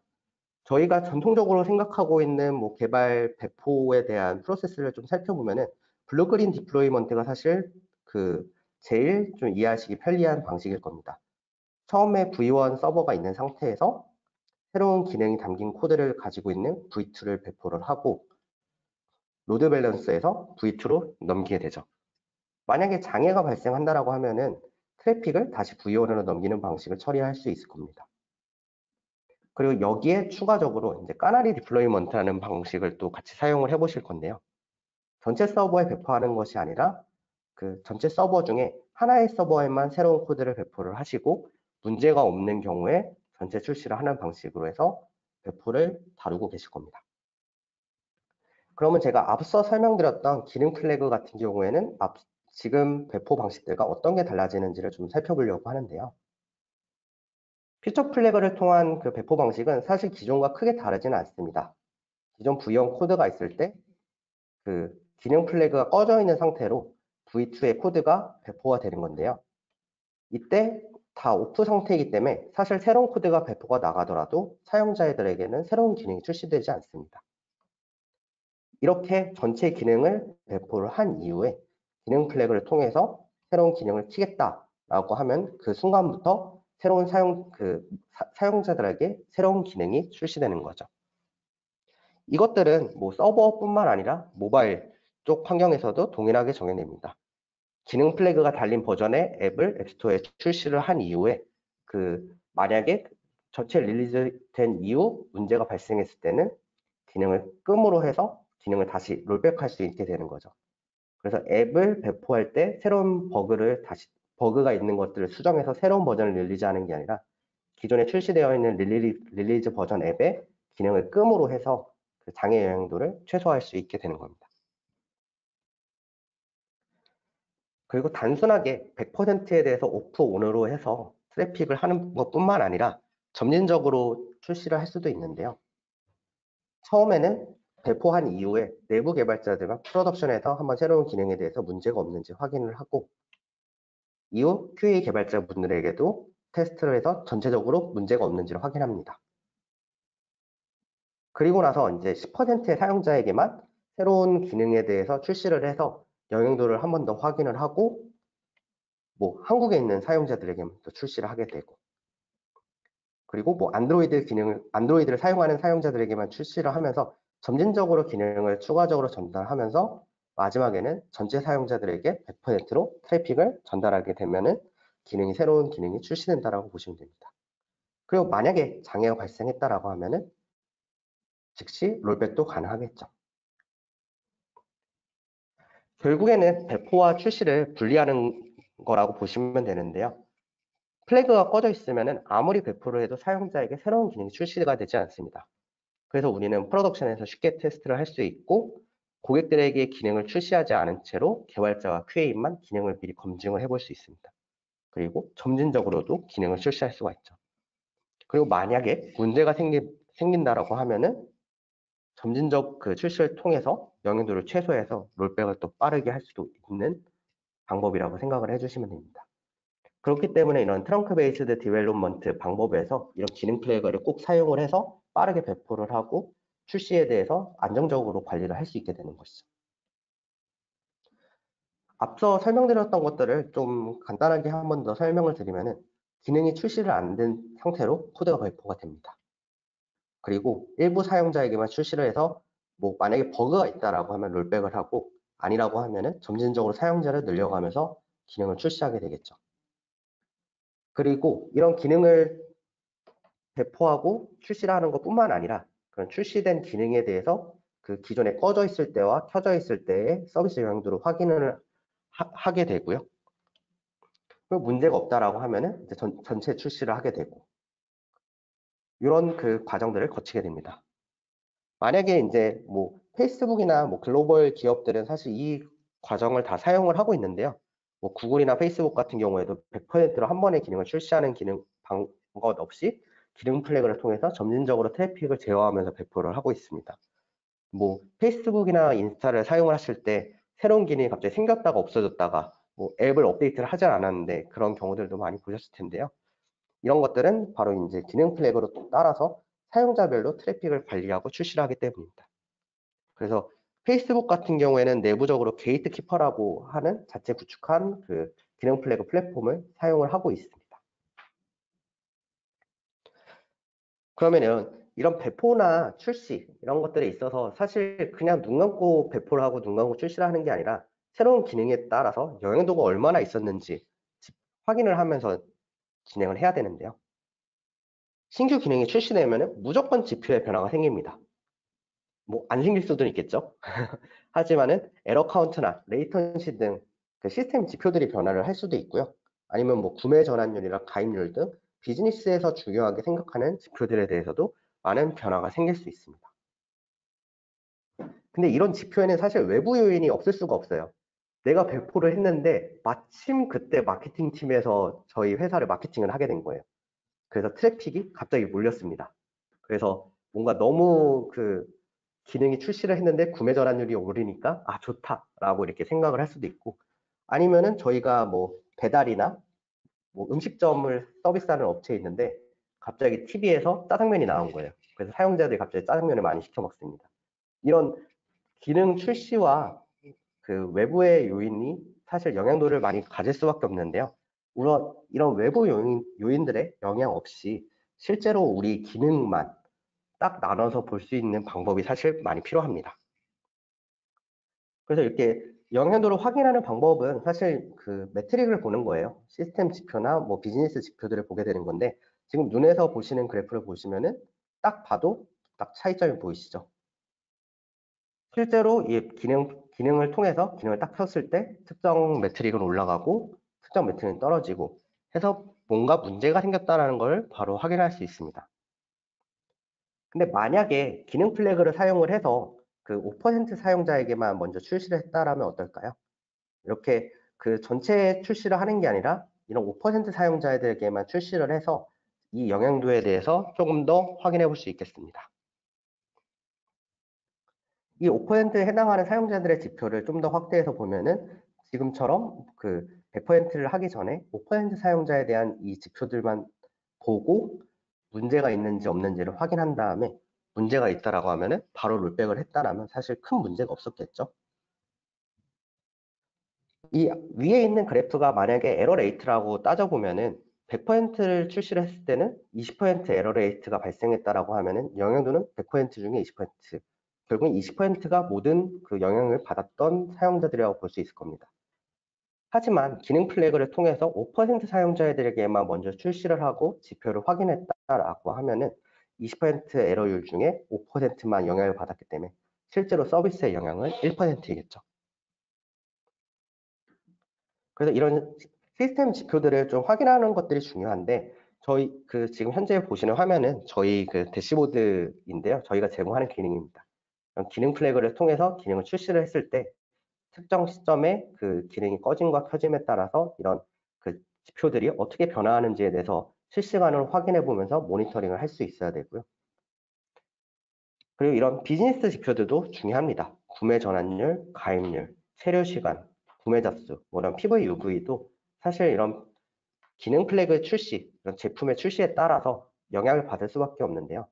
Speaker 4: 저희가 전통적으로 생각하고 있는 개발 배포에 대한 프로세스를 좀 살펴보면은 블루그린 디플로이먼트가 사실 제일 좀 이해하시기 편리한 방식일 겁니다. 처음에 V1 서버가 있는 상태에서 새로운 기능이 담긴 코드를 가지고 있는 V2를 배포를 하고 로드 밸런스에서 V2로 넘기게 되죠. 만약에 장애가 발생한다라고 하면은 트래픽을 다시 V1으로 넘기는 방식을 처리할 수 있을 겁니다. 그리고 여기에 추가적으로 이제 까나리 디플로이먼트라는 방식을 또 같이 사용을 해보실 건데요. 전체 서버에 배포하는 것이 아니라 전체 서버 중에 하나의 서버에만 새로운 코드를 배포를 하시고 문제가 없는 경우에 전체 출시를 하는 방식으로 해서 배포를 다루고 계실 겁니다. 그러면 제가 앞서 설명드렸던 기능 플래그 같은 경우에는 지금 배포 방식들과 어떤 게 달라지는지를 좀 살펴보려고 하는데요. 피처 플래그를 통한 배포 방식은 사실 기존과 크게 다르지는 않습니다. 기존 V1 코드가 있을 때 기능 플래그가 꺼져 있는 상태로 V2의 코드가 배포가 되는 건데요. 이때 다 오프 상태이기 때문에 사실 새로운 코드가 배포가 나가더라도 사용자들에게는 새로운 기능이 출시되지 않습니다. 이렇게 전체 기능을 배포를 한 이후에 기능 플래그를 통해서 새로운 기능을 키겠다라고 하면 그 순간부터 새로운 사용자들에게 새로운 기능이 출시되는 거죠. 이것들은 뭐 서버뿐만 아니라 모바일 쪽 환경에서도 동일하게 적용됩니다. 기능 플래그가 달린 버전의 앱을 앱스토어에 출시를 한 이후에 만약에 전체 릴리즈된 이후 문제가 발생했을 때는 기능을 끔으로 해서 기능을 다시 롤백할 수 있게 되는 거죠. 그래서 앱을 배포할 때 새로운 버그가 있는 것들을 수정해서 새로운 버전을 릴리즈하는 게 아니라 기존에 출시되어 있는 릴리즈 버전 앱에 기능을 끔으로 해서 그 장애 영향도를 최소화할 수 있게 되는 겁니다. 그리고 단순하게 100%에 대해서 오프 온으로 해서 트래픽을 하는 것뿐만 아니라 점진적으로 출시를 할 수도 있는데요. 처음에는 배포한 이후에 내부 개발자들과 프로덕션에서 한번 새로운 기능에 대해서 문제가 없는지 확인을 하고 이후 QA 개발자분들에게도 테스트를 해서 전체적으로 문제가 없는지를 확인합니다. 그리고 나서 이제 10%의 사용자에게만 새로운 기능에 대해서 출시를 해서 영향도를 한 번 더 확인을 하고 뭐 한국에 있는 사용자들에게만 또 출시를 하게 되고 그리고 뭐 안드로이드를 사용하는 사용자들에게만 출시를 하면서 점진적으로 기능을 추가적으로 전달하면서 마지막에는 전체 사용자들에게 100%로 트래픽을 전달하게 되면은 새로운 기능이 출시된다라고 보시면 됩니다. 그리고 만약에 장애가 발생했다라고 하면은 즉시 롤백도 가능하겠죠. 결국에는 배포와 출시를 분리하는 거라고 보시면 되는데요. 플래그가 꺼져 있으면 아무리 배포를 해도 사용자에게 새로운 기능이 출시가 되지 않습니다. 그래서 우리는 프로덕션에서 쉽게 테스트를 할 수 있고 고객들에게 기능을 출시하지 않은 채로 개발자와 QA만 기능을 미리 검증을 해볼 수 있습니다. 그리고 점진적으로도 기능을 출시할 수가 있죠. 그리고 만약에 문제가 생긴다라고 하면은 점진적 출시를 통해서 영향도를 최소화해서 롤백을 또 빠르게 할 수도 있는 방법이라고 생각을 해주시면 됩니다. 그렇기 때문에 이런 트렁크 베이스드 디벨롭먼트 방법에서 이런 기능 플래그를 꼭 사용을 해서 빠르게 배포를 하고 출시에 대해서 안정적으로 관리를 할 수 있게 되는 것이죠. 앞서 설명드렸던 것들을 좀 간단하게 한 번 더 설명을 드리면은 기능이 출시를 안 된 상태로 코드가 배포가 됩니다. 그리고 일부 사용자에게만 출시를 해서 뭐 만약에 버그가 있다라고 하면 롤백을 하고 아니라고 하면은 점진적으로 사용자를 늘려가면서 기능을 출시하게 되겠죠. 그리고 이런 기능을 배포하고 출시를 하는 것뿐만 아니라 그런 출시된 기능에 대해서 그 기존에 꺼져 있을 때와 켜져 있을 때의 서비스 영향도를 확인을 하게 되고요. 그리고 문제가 없다라고 하면은 이제 전체 출시를 하게 되고 이런 과정들을 거치게 됩니다. 만약에 이제 뭐 페이스북이나 뭐 글로벌 기업들은 사실 이 과정을 다 사용을 하고 있는데요. 뭐 구글이나 페이스북 같은 경우에도 100%로 한 번에 기능을 출시하는 것 없이 기능 플래그를 통해서 점진적으로 트래픽을 제어하면서 배포를 하고 있습니다. 뭐 페이스북이나 인스타를 사용을 하실 때 새로운 기능이 갑자기 생겼다가 없어졌다가 뭐 앱을 업데이트를 하지 않았는데 그런 경우들도 많이 보셨을 텐데요. 이런 것들은 바로 이제 기능 플래그로 따라서 사용자별로 트래픽을 관리하고 출시를 하기 때문입니다. 그래서 페이스북 같은 경우에는 내부적으로 게이트 키퍼라고 하는 자체 구축한 기능 플래그 플랫폼을 사용을 하고 있습니다. 그러면은 이런 배포나 출시 이런 것들에 있어서 사실 그냥 눈 감고 배포를 하고 눈 감고 출시를 하는 게 아니라 새로운 기능에 따라서 영향도가 얼마나 있었는지 확인을 하면서 진행을 해야 되는데요. 신규 기능이 출시되면 무조건 지표에 변화가 생깁니다. 뭐 안 생길 수도 있겠죠. 하지만은 에러 카운트나 레이턴시 등 시스템 지표들이 변화를 할 수도 있고요. 아니면 뭐 구매 전환율이나 가입률 등 비즈니스에서 중요하게 생각하는 지표들에 대해서도 많은 변화가 생길 수 있습니다. 근데 이런 지표에는 사실 외부 요인이 없을 수가 없어요. 내가 배포를 했는데 마침 그때 마케팅 팀에서 저희 회사를 마케팅을 하게 된 거예요. 그래서 트래픽이 갑자기 몰렸습니다. 그래서 뭔가 너무 기능이 출시를 했는데 구매 전환율이 오르니까 아 좋다라고 이렇게 생각을 할 수도 있고 아니면은 저희가 뭐 배달이나 뭐 음식점을 서비스하는 업체에 있는데 갑자기 TV에서 짜장면이 나온 거예요. 그래서 사용자들이 갑자기 짜장면을 많이 시켜 먹습니다. 이런 기능 출시와 그 외부의 요인이 사실 영향도를 많이 가질 수밖에 없는데요. 물론 이런 외부 요인들의 영향 없이 실제로 우리 기능만 딱 나눠서 볼 수 있는 방법이 사실 많이 필요합니다. 그래서 이렇게 영향도를 확인하는 방법은 사실 그 매트릭을 보는 거예요. 시스템 지표나 뭐 비즈니스 지표들을 보게 되는 건데, 지금 눈에서 보시는 그래프를 보시면은 딱 봐도 딱 차이점이 보이시죠? 실제로 이 기능을 통해서 기능을 딱 켰을 때 특정 매트릭은 올라가고 특정 매트릭은 떨어지고 해서 뭔가 문제가 생겼다는 걸 바로 확인할 수 있습니다. 근데 만약에 기능 플래그를 사용을 해서 그 5% 사용자에게만 먼저 출시를 했다라면 어떨까요? 이렇게 그 전체 출시를 하는 게 아니라 이런 5% 사용자들에게만 출시를 해서 이 영향도에 대해서 조금 더 확인해 볼 수 있겠습니다. 이 5%에 해당하는 사용자들의 지표를 좀 더 확대해서 보면은 지금처럼 그 100%를 하기 전에 5% 사용자에 대한 이 지표들만 보고 문제가 있는지 없는지를 확인한 다음에 문제가 있다라고 하면은 바로 롤백을 했다라면 사실 큰 문제가 없었겠죠. 이 위에 있는 그래프가 만약에 에러 레이트라고 따져보면은 100%를 출시를 했을 때는 20% 에러 레이트가 발생했다라고 하면은 영향도는 100% 중에 20%, 결국 20%가 모든 그 영향을 받았던 사용자들이라고 볼 수 있을 겁니다. 하지만 기능 플래그를 통해서 5% 사용자들에게만 먼저 출시를 하고 지표를 확인했다라고 하면은 20% 에러율 중에 5%만 영향을 받았기 때문에 실제로 서비스의 영향은 1%이겠죠. 그래서 이런 시스템 지표들을 좀 확인하는 것들이 중요한데, 저희 그 지금 현재 보시는 화면은 저희 그 대시보드인데요. 저희가 제공하는 기능입니다. 기능 플래그를 통해서 기능을 출시를 했을 때 특정 시점에 그 기능이 꺼짐과 켜짐에 따라서 이런 그 지표들이 어떻게 변화하는지에 대해서 실시간으로 확인해 보면서 모니터링을 할 수 있어야 되고요. 그리고 이런 비즈니스 지표들도 중요합니다. 구매 전환율, 가입률, 체류 시간, 구매자 수, 뭐 이런 PV, UV도 사실 이런 기능 플래그 출시, 이런 제품의 출시에 따라서 영향을 받을 수밖에 없는데요.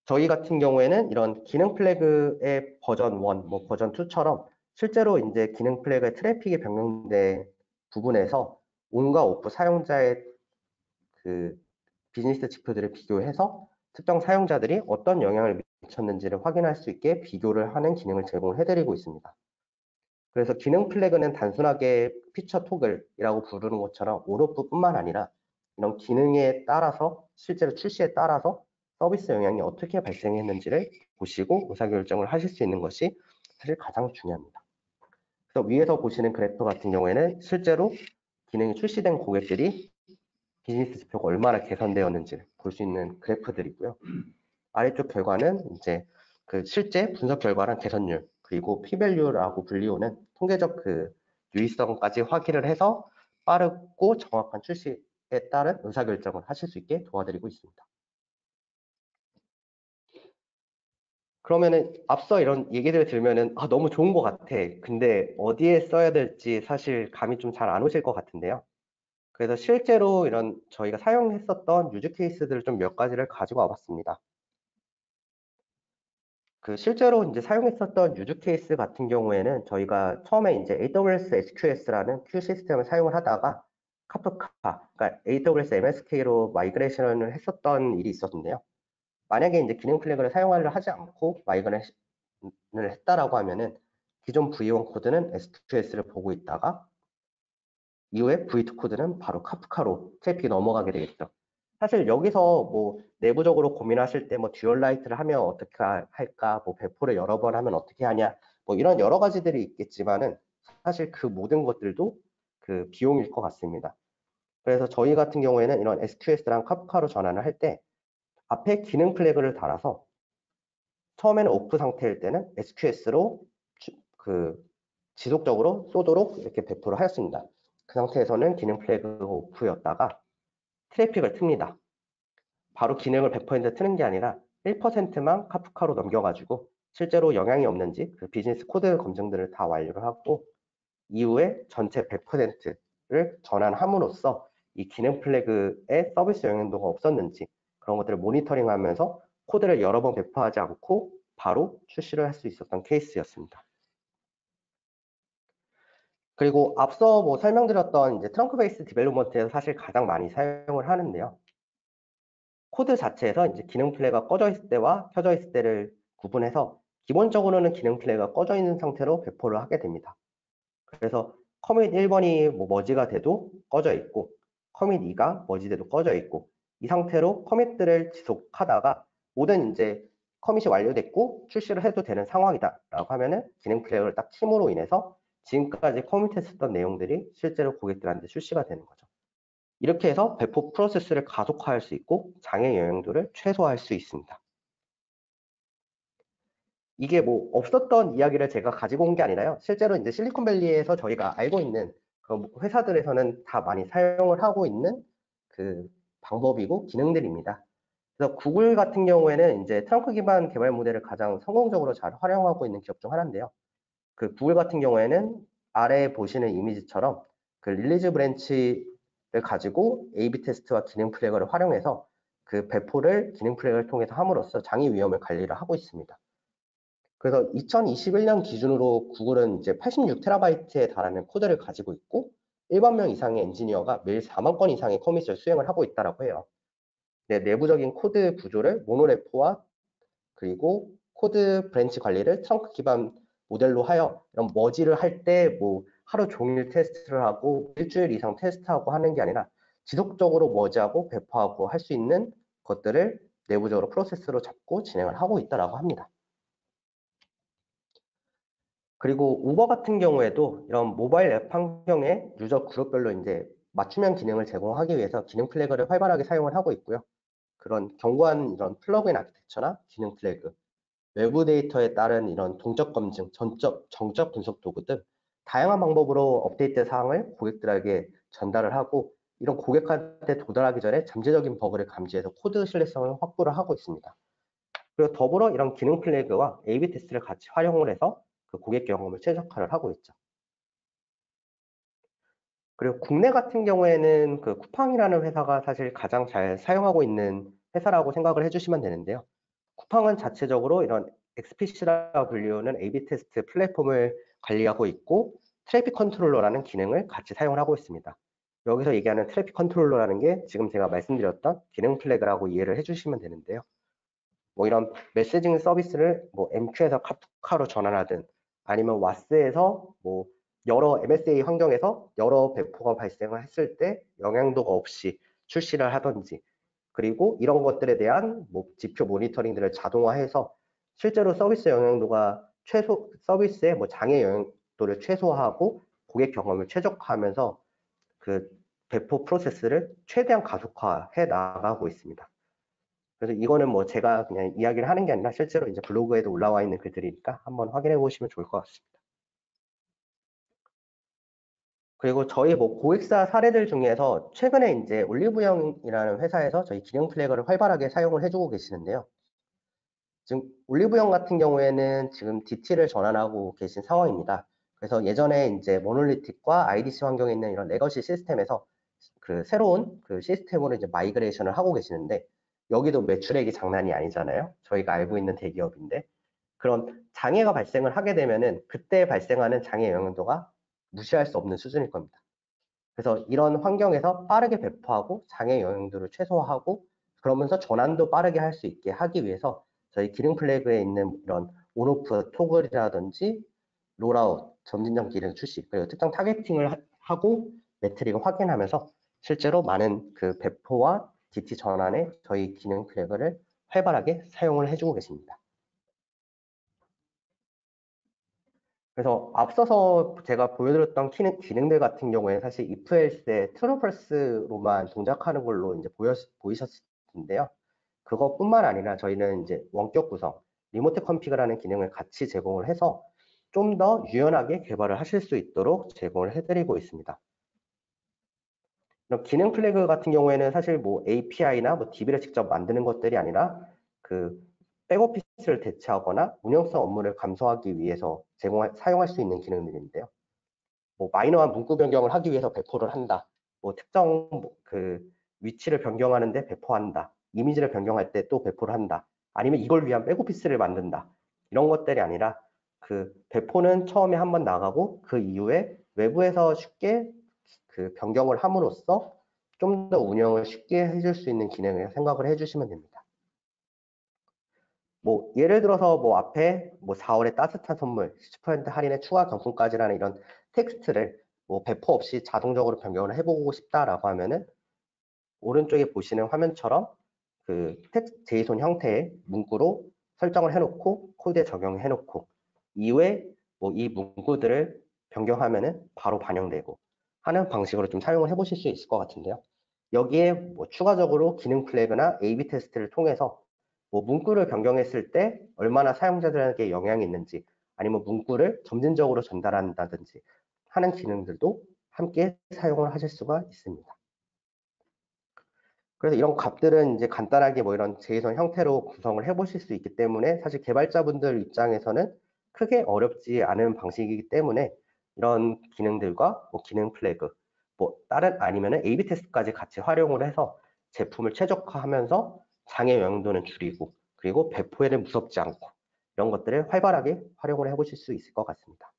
Speaker 4: 저희 같은 경우에는 이런 기능 플래그의 버전 1, 뭐 버전 2처럼 실제로 이제 기능 플래그의 트래픽이 변경된 부분에서 온과 오프 사용자의 그 비즈니스 지표들을 비교해서 특정 사용자들이 어떤 영향을 미쳤는지를 확인할 수 있게 비교를 하는 기능을 제공을 해드리고 있습니다. 그래서 기능 플래그는 단순하게 피처 토글이라고 부르는 것처럼 온오프뿐만 아니라 이런 기능에 따라서 실제로 출시에 따라서 서비스 영향이 어떻게 발생했는지를 보시고 의사결정을 하실 수 있는 것이 사실 가장 중요합니다. 그래서 위에서 보시는 그래프 같은 경우에는 실제로 기능이 출시된 고객들이 비즈니스 지표가 얼마나 개선되었는지를 볼 수 있는 그래프들이고요. 아래쪽 결과는 이제 그 실제 분석 결과랑 개선율, 그리고 P-value라고 불리우는 통계적 그 유의성까지 확인을 해서 빠르고 정확한 출시에 따른 의사결정을 하실 수 있게 도와드리고 있습니다. 그러면은 앞서 이런 얘기들을 들으면은 너무 좋은 것 같아. 근데 어디에 써야 될지 사실 감이 좀 잘 안 오실 것 같은데요. 그래서 실제로 이런 저희가 사용했었던 유즈 케이스들을 좀 몇 가지를 가지고 와봤습니다. 그 실제로 이제 사용했었던 유즈 케이스 같은 경우에는 저희가 처음에 이제 AWS SQS라는 큐 시스템을 사용을 하다가 카프카, 그러니까 AWS MSK로 마이그레이션을 했었던 일이 있었는데요. 만약에 이제 기능 플래그를 사용하려 하지 않고 마이그레이션을 했다라고 하면은 기존 V1 코드는 SQS를 보고 있다가 이후에 V2 코드는 바로 카프카로 트래픽이 넘어가게 되겠죠. 사실 여기서 뭐 내부적으로 고민하실 때 뭐 듀얼라이트를 하면 어떻게 할까, 뭐 배포를 여러 번 하면 어떻게 하냐, 뭐 이런 여러 가지들이 있겠지만은 사실 그 모든 것들도 그 비용일 것 같습니다. 그래서 저희 같은 경우에는 이런 SQS랑 카프카로 전환을 할 때 앞에 기능 플래그를 달아서 처음에는 오프 상태일 때는 SQS로 그 지속적으로 쏘도록 이렇게 배포를 하였습니다. 그 상태에서는 기능 플래그가 오프였다가 트래픽을 틉니다. 바로 기능을 100% 트는 게 아니라 1%만 카프카로 넘겨가지고 실제로 영향이 없는지 그 비즈니스 코드 검증들을 다 완료를 하고 이후에 전체 100%를 전환함으로써 이 기능 플래그의 서비스 영향도가 없었는지 그런 것들을 모니터링하면서 코드를 여러 번 배포하지 않고 바로 출시를 할 수 있었던 케이스였습니다. 그리고 앞서 뭐 설명드렸던 이제 트렁크 베이스 디벨롭먼트에서 사실 가장 많이 사용을 하는데요. 코드 자체에서 이제 기능 플래그가 꺼져 있을 때와 켜져 있을 때를 구분해서 기본적으로는 기능 플래그가 꺼져 있는 상태로 배포를 하게 됩니다. 그래서 커밋 1번이 뭐 머지가 돼도 꺼져 있고 커밋 2가 머지돼도 꺼져 있고 이 상태로 커밋들을 지속하다가 모든 이제 커밋이 완료됐고 출시를 해도 되는 상황이다라고 하면은 기능 플래그를 딱 킴으로 인해서 지금까지 커밋했었던 내용들이 실제로 고객들한테 출시가 되는 거죠. 이렇게 해서 배포 프로세스를 가속화할 수 있고 장애 영향도를 최소화할 수 있습니다. 이게 뭐 없었던 이야기를 제가 가지고 온 게 아니라요. 실제로 이제 실리콘밸리에서 저희가 알고 있는 그 회사들에서는 다 많이 사용을 하고 있는 그 방법이고 기능들입니다. 그래서 구글 같은 경우에는 이제 트렁크 기반 개발 모델을 가장 성공적으로 잘 활용하고 있는 기업 중 하나인데요. 그 구글 같은 경우에는 아래에 보시는 이미지처럼 그 릴리즈 브랜치를 가지고 A/B 테스트와 기능 플래그를 활용해서 그 배포를 기능 플래그를 통해서 함으로써 장애 위험을 관리를 하고 있습니다. 그래서 2021년 기준으로 구글은 이제 86TB에 달하는 코드를 가지고 있고 1만 명 이상의 엔지니어가 매일 4만 건 이상의 커밋을 수행을 하고 있다고 해요. 네, 내부적인 코드 구조를 모노레포와 그리고 코드 브랜치 관리를 트렁크 기반 모델로 하여 이런 머지를 할 때 뭐 하루 종일 테스트를 하고 일주일 이상 테스트하고 하는 게 아니라 지속적으로 머지하고 배포하고 할 수 있는 것들을 내부적으로 프로세스로 잡고 진행을 하고 있다고 합니다. 그리고 우버 같은 경우에도 이런 모바일 앱 환경에 유저 그룹별로 이제 맞춤형 기능을 제공하기 위해서 기능 플래그를 활발하게 사용을 하고 있고요. 그런 견고한 이런 플러그인 아키텍처나 기능 플래그, 외부 데이터에 따른 이런 동적 검증, 정적 분석 도구 등 다양한 방법으로 업데이트 사항을 고객들에게 전달을 하고 이런 고객한테 도달하기 전에 잠재적인 버그를 감지해서 코드 신뢰성을 확보를 하고 있습니다. 그리고 더불어 이런 기능 플래그와 A/B 테스트를 같이 활용을 해서 그 고객 경험을 최적화를 하고 있죠. 그리고 국내 같은 경우에는 그 쿠팡이라는 회사가 사실 가장 잘 사용하고 있는 회사라고 생각을 해주시면 되는데요. 쿠팡은 자체적으로 이런 XPC라고 불리우는 A/B 테스트 플랫폼을 관리하고 있고 트래픽 컨트롤러라는 기능을 같이 사용을 하고 있습니다. 여기서 얘기하는 트래픽 컨트롤러라는 게 지금 제가 말씀드렸던 기능 플래그라고 이해를 해주시면 되는데요. 뭐 이런 메시징 서비스를 뭐 MQ에서 카톡화로 전환하든 아니면 와스에서 뭐 여러 MSA 환경에서 여러 배포가 발생을 했을 때 영향도가 없이 출시를 하든지 그리고 이런 것들에 대한 뭐 지표 모니터링들을 자동화해서 실제로 서비스 영향도가 서비스의 뭐 장애 영향도를 최소화하고 고객 경험을 최적화하면서 그 배포 프로세스를 최대한 가속화해 나가고 있습니다. 그래서 이거는 뭐 제가 그냥 이야기를 하는 게 아니라 실제로 이제 블로그에도 올라와 있는 글들이니까 한번 확인해 보시면 좋을 것 같습니다. 그리고 저희 뭐 고객사 사례들 중에서 최근에 이제 올리브영이라는 회사에서 저희 기능 플래그를 활발하게 사용을 해주고 계시는데요. 지금 올리브영 같은 경우에는 지금 DT를 전환하고 계신 상황입니다. 그래서 예전에 이제 모놀리틱과 IDC 환경에 있는 이런 레거시 시스템에서 그 새로운 그 시스템으로 이제 마이그레이션을 하고 계시는데 여기도 매출액이 장난이 아니잖아요. 저희가 알고 있는 대기업인데 그런 장애가 발생을 하게 되면은 그때 발생하는 장애 영향도가 무시할 수 없는 수준일 겁니다. 그래서 이런 환경에서 빠르게 배포하고 장애 영향도를 최소화하고 그러면서 전환도 빠르게 할 수 있게 하기 위해서 저희 기능 플래그에 있는 이런 온오프 토글이라든지 롤아웃, 점진적 기능 출시, 그리고 특정 타겟팅을 하고 매트릭을 확인하면서 실제로 많은 그 배포와 DT 전환에 저희 기능 플래그를 활발하게 사용을 해주고 계십니다. 그래서 앞서서 제가 보여드렸던 기능들 같은 경우에 사실 if else의 true false로만 동작하는 걸로 이제 보이셨을 텐데요. 그것뿐만 아니라 저희는 이제 원격 구성, 리모트 컨피그라는 기능을 같이 제공을 해서 좀 더 유연하게 개발을 하실 수 있도록 제공을 해드리고 있습니다. 기능 플래그 같은 경우에는 사실 뭐 API나 뭐 DB를 직접 만드는 것들이 아니라 그 백오피스를 대체하거나 운영성 업무를 감소하기 위해서 사용할 수 있는 기능들인데요. 뭐 마이너한 문구 변경을 하기 위해서 배포를 한다. 뭐 특정 그 위치를 변경하는데 배포한다. 이미지를 변경할 때 또 배포를 한다. 아니면 이걸 위한 백오피스를 만든다. 이런 것들이 아니라 그 배포는 처음에 한번 나가고 그 이후에 외부에서 쉽게 그 변경을 함으로써 좀 더 운영을 쉽게 해줄 수 있는 기능을 생각을 해주시면 됩니다. 뭐 예를 들어서 뭐 앞에 뭐 4월에 따뜻한 선물 10% 할인에 추가 경품까지라는 이런 텍스트를 뭐 배포 없이 자동적으로 변경을 해보고 싶다라고 하면은 오른쪽에 보시는 화면처럼 그 텍스트 제이손 형태의 문구로 설정을 해놓고 코드에 적용해 놓고 이후에 뭐 이 문구들을 변경하면은 바로 반영되고 하는 방식으로 좀 사용을 해보실 수 있을 것 같은데요. 여기에 뭐 추가적으로 기능 플래그나 A/B 테스트를 통해서 뭐 문구를 변경했을 때 얼마나 사용자들에게 영향이 있는지 아니면 문구를 점진적으로 전달한다든지 하는 기능들도 함께 사용을 하실 수가 있습니다. 그래서 이런 값들은 이제 간단하게 뭐 이런 제이손 형태로 구성을 해보실 수 있기 때문에 사실 개발자분들 입장에서는 크게 어렵지 않은 방식이기 때문에 이런 기능들과 뭐 기능 플래그, 뭐 다른 아니면은 A/B 테스트까지 같이 활용을 해서 제품을 최적화하면서 장애 영향도는 줄이고 그리고 배포에는 무섭지 않고 이런 것들을 활발하게 활용을 해보실 수 있을 것 같습니다.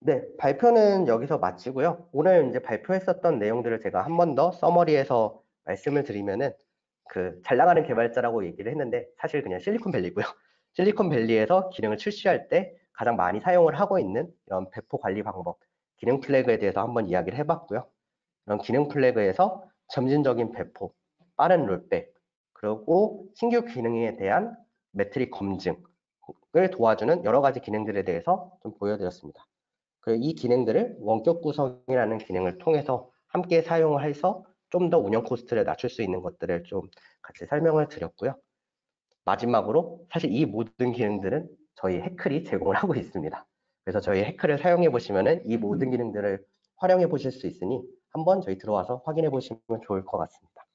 Speaker 4: 네, 발표는 여기서 마치고요. 오늘 이제 발표했었던 내용들을 제가 한 번 더 서머리해서 말씀을 드리면은 그 잘 나가는 개발자라고 얘기를 했는데 사실 그냥 실리콘밸리고요. 실리콘밸리에서 기능을 출시할 때 가장 많이 사용을 하고 있는 이런 배포 관리 방법, 기능 플래그에 대해서 한번 이야기를 해봤고요. 이런 기능 플래그에서 점진적인 배포, 빠른 롤백, 그리고 신규 기능에 대한 매트릭 검증을 도와주는 여러 가지 기능들에 대해서 좀 보여드렸습니다. 이 기능들을 원격 구성이라는 기능을 통해서 함께 사용을 해서 좀 더 운영 코스트를 낮출 수 있는 것들을 좀 같이 설명을 드렸고요. 마지막으로 사실 이 모든 기능들은 저희 해클이 제공을 하고 있습니다. 그래서 저희 해클을 사용해 보시면은 이 모든 기능들을 활용해 보실 수 있으니 한번 저희 들어와서 확인해 보시면 좋을 것 같습니다.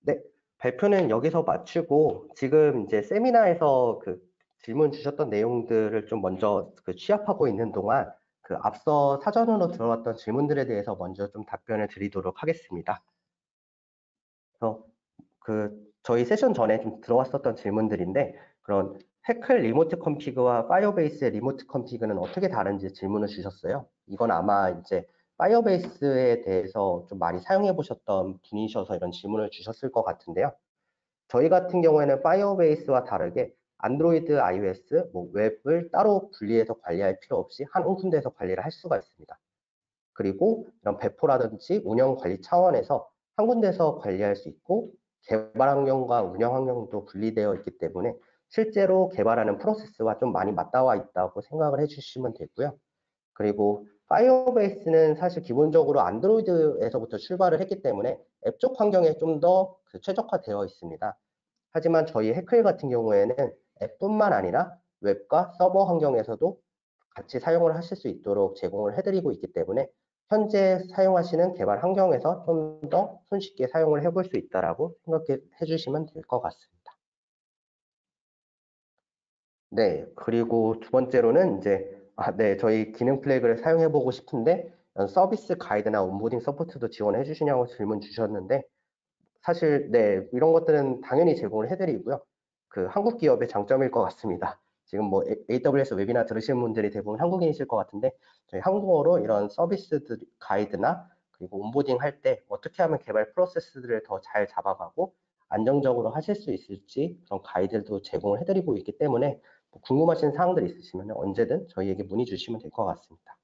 Speaker 4: 네, 발표는 여기서 마치고 지금 이제 세미나에서 그 질문 주셨던 내용들을 좀 먼저 그 취합하고 있는 동안 그 앞서 사전으로 들어왔던 질문들에 대해서 먼저 좀 답변을 드리도록 하겠습니다. 그래서 그 저희 세션 전에 좀 들어왔었던 질문들인데 그런 해클 리모트 컨피그와 파이어베이스의 리모트 컨피그는 어떻게 다른지 질문을 주셨어요. 이건 아마 이제 파이어베이스에 대해서 좀 많이 사용해 보셨던 분이셔서 이런 질문을 주셨을 것 같은데요. 저희 같은 경우에는 파이어베이스와 다르게 안드로이드, iOS, 뭐 웹을 따로 분리해서 관리할 필요 없이 한 군데에서 관리를 할 수가 있습니다. 그리고 이런 배포라든지 운영 관리 차원에서 한 군데서 관리할 수 있고 개발 환경과 운영 환경도 분리되어 있기 때문에 실제로 개발하는 프로세스와 좀 많이 맞닿아 있다고 생각을 해주시면 되고요. 그리고 파이어베이스는 사실 기본적으로 안드로이드에서부터 출발을 했기 때문에 앱 쪽 환경에 좀 더 최적화되어 있습니다. 하지만 저희 해클 같은 경우에는 앱뿐만 아니라 웹과 서버 환경에서도 같이 사용을 하실 수 있도록 제공을 해드리고 있기 때문에 현재 사용하시는 개발 환경에서 좀 더 손쉽게 사용을 해볼 수 있다라고 생각해 주시면 될 것 같습니다. 네, 그리고 두 번째로는 이제 네, 저희 기능 플래그를 사용해 보고 싶은데 서비스 가이드나 온보딩 서포트도 지원해 주시냐고 질문 주셨는데 사실 네, 이런 것들은 당연히 제공을 해드리고요. 그 한국 기업의 장점일 것 같습니다. 지금 뭐 AWS 웨비나 들으시는 분들이 대부분 한국인이실 것 같은데 저희 한국어로 이런 서비스 가이드나 그리고 온보딩 할 때 어떻게 하면 개발 프로세스들을 더 잘 잡아가고 안정적으로 하실 수 있을지 그런 가이드도 제공을 해드리고 있기 때문에 뭐 궁금하신 사항들 있으시면 언제든 저희에게 문의 주시면 될 것 같습니다.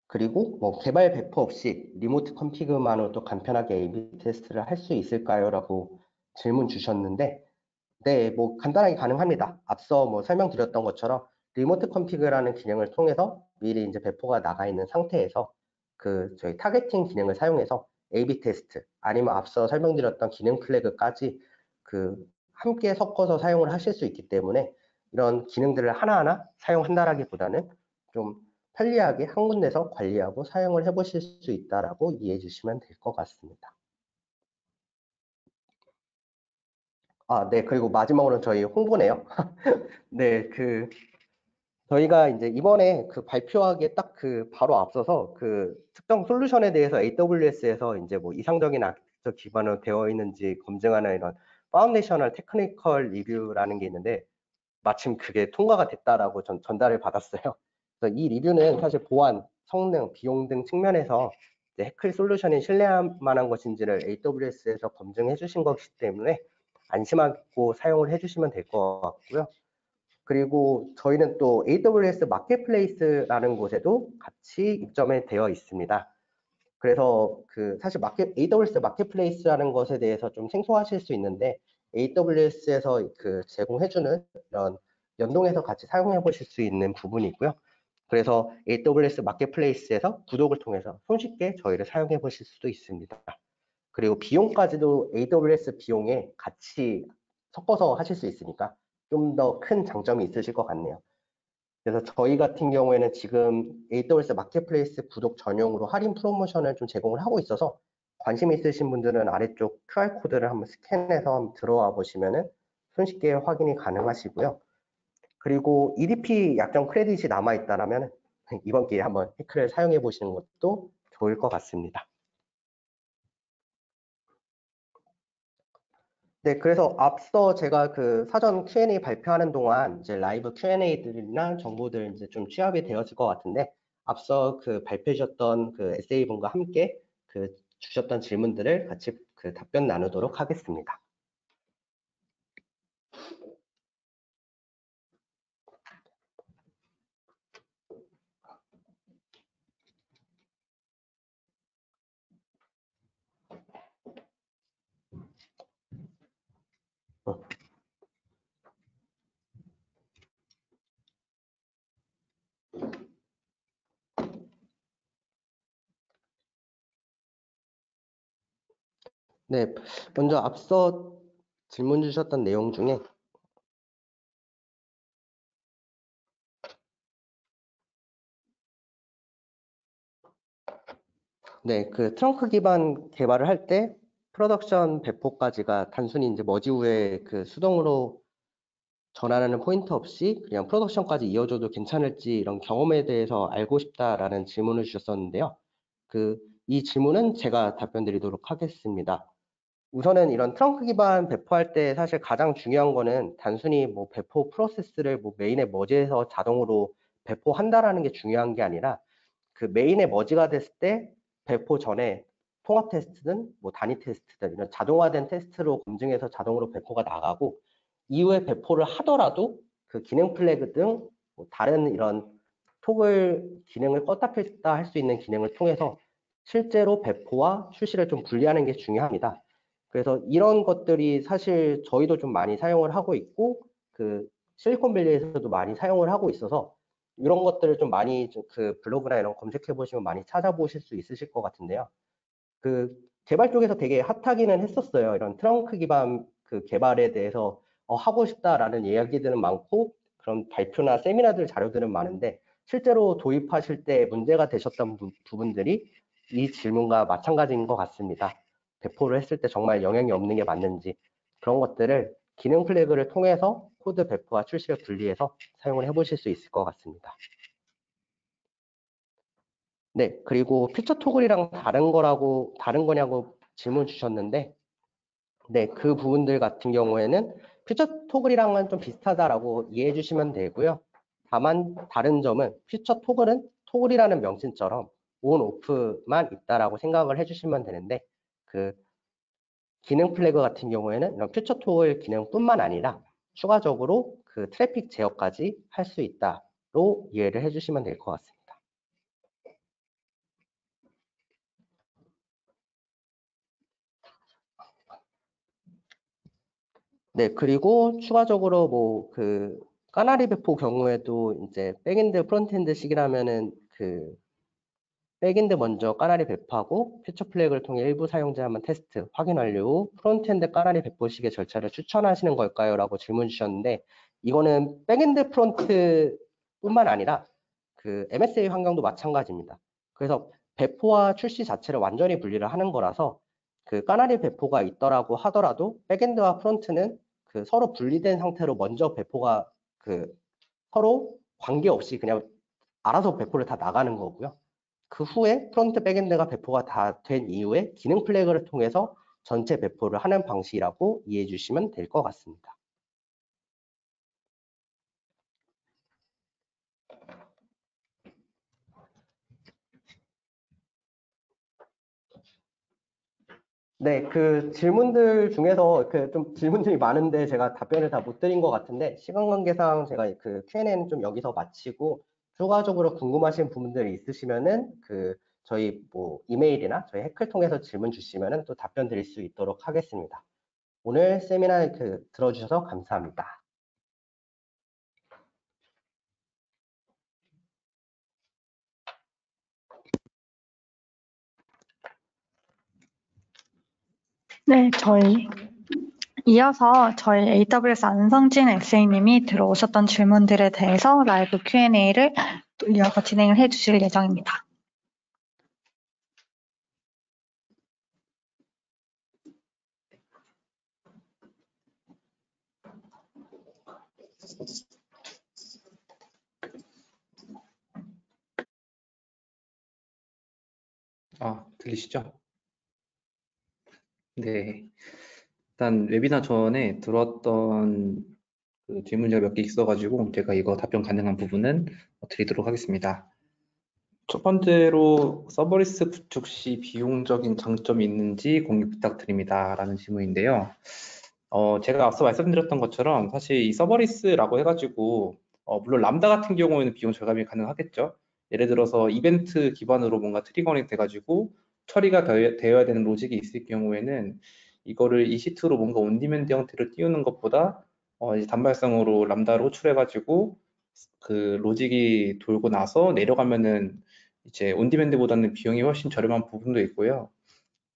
Speaker 4: 그리고 뭐 개발 배포 없이 리모트 컨피그만으로도 간편하게 A/B 테스트를 할 수 있을까요? 라고 질문 주셨는데 네, 뭐 간단하게 가능합니다. 앞서 뭐 설명드렸던 것처럼 리모트 컨피그라는 기능을 통해서 미리 이제 배포가 나가 있는 상태에서 그 저희 타겟팅 기능을 사용해서 A/B 테스트 아니면 앞서 설명드렸던 기능 플래그까지 그 함께 섞어서 사용을 하실 수 있기 때문에 이런 기능들을 하나하나 사용한다라기보다는 좀 편리하게 한 군데서 관리하고 사용을 해보실 수 있다라고 이해해 주시면 될 것 같습니다. 네, 그리고 마지막으로 저희 홍보네요. 네, 저희가 이제 이번에 그 발표하기에 딱 그 바로 앞서서 그 특정 솔루션에 대해서 AWS에서 이제 뭐 이상적인 기반으로 되어 있는지 검증하는 이런 파운데이셔널 테크니컬 리뷰라는 게 있는데 마침 그게 통과가 됐다라고 전달을 받았어요. 그래서 이 리뷰는 사실 보안, 성능, 비용 등 측면에서 이제 해클 솔루션이 신뢰할 만한 것인지를 AWS에서 검증해 주신 것이기 때문에 안심하고 사용을 해주시면 될 것 같고요. 그리고 저희는 또 AWS 마켓플레이스라는 곳에도 같이 입점이 되어 있습니다. 그래서 사실 AWS 마켓플레이스라는 것에 대해서 좀 생소하실 수 있는데 AWS에서 제공해주는 이런 연동해서 같이 사용해 보실 수 있는 부분이 있고요. 그래서 AWS 마켓플레이스에서 구독을 통해서 손쉽게 저희를 사용해 보실 수도 있습니다. 그리고 비용까지도 AWS 비용에 같이 섞어서 하실 수 있으니까 좀 더 큰 장점이 있으실 것 같네요. 그래서 저희 같은 경우에는 지금 AWS 마켓플레이스 구독 전용으로 할인 프로모션을 좀 제공을 하고 있어서 관심 있으신 분들은 아래쪽 QR코드를 한번 스캔해서 한번 들어와 보시면은 손쉽게 확인이 가능하시고요. 그리고 EDP 약정 크레딧이 남아있다면 이번 기회에 한번 해크를 사용해 보시는 것도 좋을 것 같습니다. 네, 그래서 앞서 제가 사전 Q&A 발표하는 동안 이제 라이브 Q&A들이나 정보들 이제 좀 취합이 되었을 것 같은데 앞서 발표해 주셨던 SA분과 함께 주셨던 질문들을 같이 답변 나누도록 하겠습니다. 네, 먼저 앞서 질문 주셨던 내용 중에 네, 트렁크 기반 개발을 할 때 프로덕션 배포까지가 단순히 이제 머지 후에 수동으로 전환하는 포인트 없이 그냥 프로덕션까지 이어져도 괜찮을지 이런 경험에 대해서 알고 싶다라는 질문을 주셨었는데요. 이 질문은 제가 답변 드리도록 하겠습니다. 우선은 이런 트렁크 기반 배포할 때 사실 가장 중요한 거는 단순히 뭐 배포 프로세스를 뭐 메인의 머지에서 자동으로 배포한다라는 게 중요한 게 아니라 메인의 머지가 됐을 때 배포 전에 통합 테스트든 뭐 단위 테스트든 이런 자동화된 테스트로 검증해서 자동으로 배포가 나가고 이후에 배포를 하더라도 기능 플래그 등 뭐 다른 이런 토글 기능을 껐다 켰다 할 수 있는 기능을 통해서 실제로 배포와 출시를 좀 분리하는 게 중요합니다. 그래서 이런 것들이 사실 저희도 좀 많이 사용을 하고 있고 실리콘밸리에서도 많이 사용을 하고 있어서 이런 것들을 좀 많이 블로그나 이런 검색해 보시면 많이 찾아보실 수 있으실 것 같은데요. 개발 쪽에서 되게 핫하기는 했었어요. 이런 트렁크 기반 개발에 대해서 하고 싶다라는 이야기들은 많고 그런 발표나 세미나들 자료들은 많은데 실제로 도입하실 때 문제가 되셨던 부분들이 이 질문과 마찬가지인 것 같습니다. 배포를 했을 때 정말 영향이 없는 게 맞는지 그런 것들을 기능 플래그를 통해서 코드 배포와 출시를 분리해서 사용을 해보실 수 있을 것 같습니다. 네, 그리고 피처 토글이랑 다른 거냐고 질문 주셨는데, 네, 그 부분들 같은 경우에는 피처 토글이랑은 좀 비슷하다라고 이해해 주시면 되고요. 다만 다른 점은 피처 토글은 토글이라는 명칭처럼 온, 오프만 있다라고 생각을 해주시면 되는데, 기능 플래그 같은 경우에는 이런 퓨처 토글 기능뿐만 아니라 추가적으로 트래픽 제어까지 할 수 있다로 이해를 해주시면 될 것 같습니다. 네, 그리고 추가적으로 뭐 까나리 배포 경우에도 이제 백엔드 프론트엔드 식이라면은 백엔드 먼저 까나리 배포하고 퓨처 플래그를 통해 일부 사용자 한번 테스트 확인 완료 후 프론트엔드 까나리 배포식의 절차를 추천하시는 걸까요? 라고 질문 주셨는데 이거는 백엔드 프론트뿐만 아니라 MSA 환경도 마찬가지입니다. 그래서 배포와 출시 자체를 완전히 분리를 하는 거라서 까나리 배포가 있더라고 하더라도 백엔드와 프론트는 서로 분리된 상태로 먼저 배포가 서로 관계없이 그냥 알아서 배포를 다 나가는 거고요. 그 후에 프론트 백엔드가 배포가 다 된 이후에 기능 플래그를 통해서 전체 배포를 하는 방식이라고 이해해 주시면 될 것 같습니다. 네, 그 질문들 중에서 좀 질문들이 많은데 제가 답변을 다 못 드린 것 같은데 시간 관계상 제가 그 Q&A는 좀 여기서 마치고 추가적으로 궁금하신 부분들이 있으시면은 저희 뭐 이메일이나 저희 핵을 통해서 질문 주시면은 또 답변 드릴 수 있도록 하겠습니다. 오늘 세미나 들어주셔서 감사합니다.
Speaker 1: 네, 이어서 저희 AWS 안성진 SA님이 들어오셨던 질문들에 대해서 라이브 Q&A를 또 이어서 진행을 해주실 예정입니다.
Speaker 3: 들리시죠? 네. 일단 웨비나 전에 들었던 그 질문지가 몇 개 있어가지고 제가 이거 답변 가능한 부분은 드리도록 하겠습니다. 첫 번째로 서버리스 구축 시 비용적인 장점이 있는지 공유 부탁드립니다. 라는 질문인데요. 제가 앞서 말씀드렸던 것처럼 사실 이 서버리스라고 해가지고 물론 람다 같은 경우에는 비용 절감이 가능하겠죠. 예를 들어서 이벤트 기반으로 뭔가 트리거링 돼가지고 처리가 되어야 되는 로직이 있을 경우에는 이거를 EC2로 뭔가 온디맨드 형태로 띄우는 것보다 이제 단발성으로 람다를 호출해가지고 그 로직이 돌고 나서 내려가면은 이제 온디맨드보다는 비용이 훨씬 저렴한 부분도 있고요.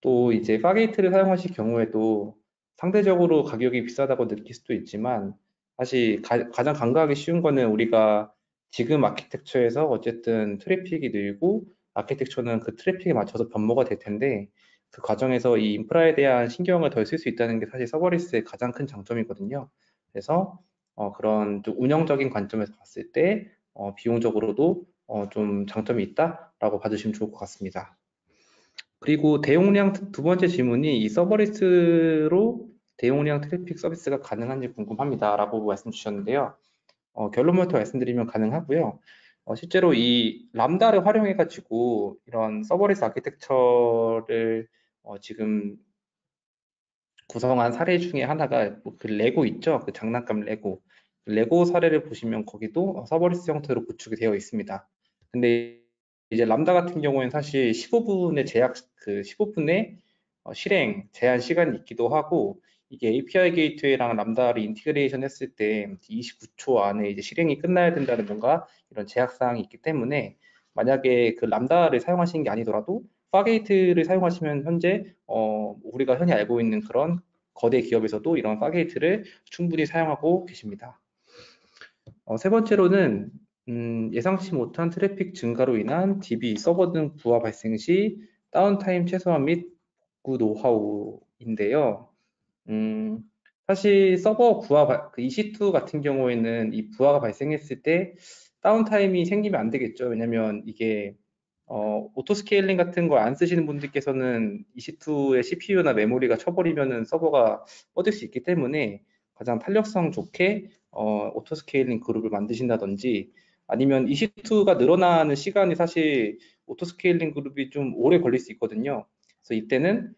Speaker 3: 또 이제 파게이트를 사용하실 경우에도 상대적으로 가격이 비싸다고 느낄 수도 있지만 사실 가장 간과하기 쉬운 거는 우리가 지금 아키텍처에서 어쨌든 트래픽이 늘고 아키텍처는 그 트래픽에 맞춰서 변모가 될 텐데 그 과정에서 이 인프라에 대한 신경을 덜 쓸 수 있다는 게 사실 서버리스의 가장 큰 장점이거든요. 그래서 그런 좀 운영적인 관점에서 봤을 때 비용적으로도 좀 장점이 있다라고 봐주시면 좋을 것 같습니다. 그리고 대용량 두 번째 질문이 이 서버리스로 대용량 트래픽 서비스가 가능한지 궁금합니다 라고 말씀 주셨는데요. 결론부터 말씀드리면 가능하고요. 실제로 이 람다를 활용해 가지고 이런 서버리스 아키텍처를 지금 구성한 사례 중에 하나가 그 레고 있죠. 그 장난감 레고. 레고 사례를 보시면 거기도 서버리스 형태로 구축이 되어 있습니다. 근데 이제 람다 같은 경우에는 사실 15분의 그 15분의 실행 제한 시간이 있기도 하고 이게 API 게이트웨이랑 람다를 인티그레이션 했을 때 29초 안에 이제 실행이 끝나야 된다는 뭔가 이런 제약 사항이 있기 때문에 만약에 그 람다를 사용하시는 게 아니더라도 파게이트를 사용하시면 현재 우리가 흔히 알고 있는 그런 거대 기업에서도 이런 파게이트를 충분히 사용하고 계십니다. 세 번째로는 예상치 못한 트래픽 증가로 인한 DB, 서버 등 부하 발생 시 다운타임 최소화 및 복구 노하우인데요. 사실 서버 부하, 그 EC2 같은 경우에는 이 부하가 발생했을 때 다운타임이 생기면 안 되겠죠. 왜냐면 이게 오토 스케일링 같은 거 안 쓰시는 분들께서는 EC2의 CPU나 메모리가 쳐버리면은 서버가 꺼질 수 있기 때문에 가장 탄력성 좋게 오토 스케일링 그룹을 만드신다든지 아니면 EC2가 늘어나는 시간이 사실 오토 스케일링 그룹이 좀 오래 걸릴 수 있거든요. 그래서 이때는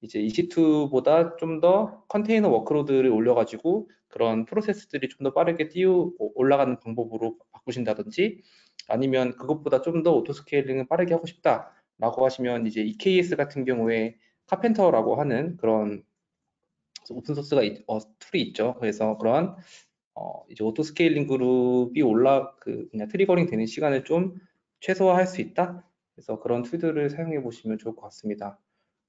Speaker 3: 이제 EC2보다 좀 더 컨테이너 워크로드를 올려가지고 그런 프로세스들이 좀 더 빠르게 올라가는 방법으로 바꾸신다든지 아니면 그것보다 좀 더 오토 스케일링을 빠르게 하고 싶다라고 하시면 이제 EKS 같은 경우에 카펜터라고 하는 그런 오픈 소스가 툴이 있죠. 그래서 그런 이제 오토 스케일링 그룹이 그냥 트리거링 되는 시간을 좀 최소화할 수 있다. 그래서 그런 툴들을 사용해 보시면 좋을 것 같습니다.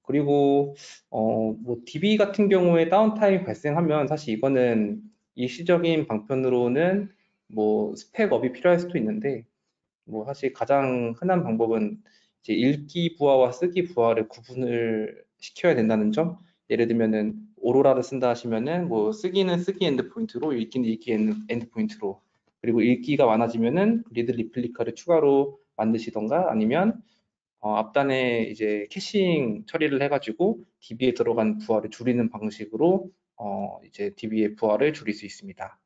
Speaker 3: 그리고 뭐 DB 같은 경우에 다운타임이 발생하면 사실 이거는 일시적인 방편으로는 뭐 스펙업이 필요할 수도 있는데 뭐 사실 가장 흔한 방법은 이제 읽기 부하와 쓰기 부하를 구분을 시켜야 된다는 점. 예를 들면은 오로라를 쓴다 하시면은 뭐 쓰기는 쓰기 엔드포인트로 읽기는 읽기 엔드포인트로 그리고 읽기가 많아지면은 리드 리플리카를 추가로 만드시던가 아니면 앞단에 이제 캐싱 처리를 해가지고 DB에 들어간 부하를 줄이는 방식으로 이제 DB의 부하를 줄일 수 있습니다.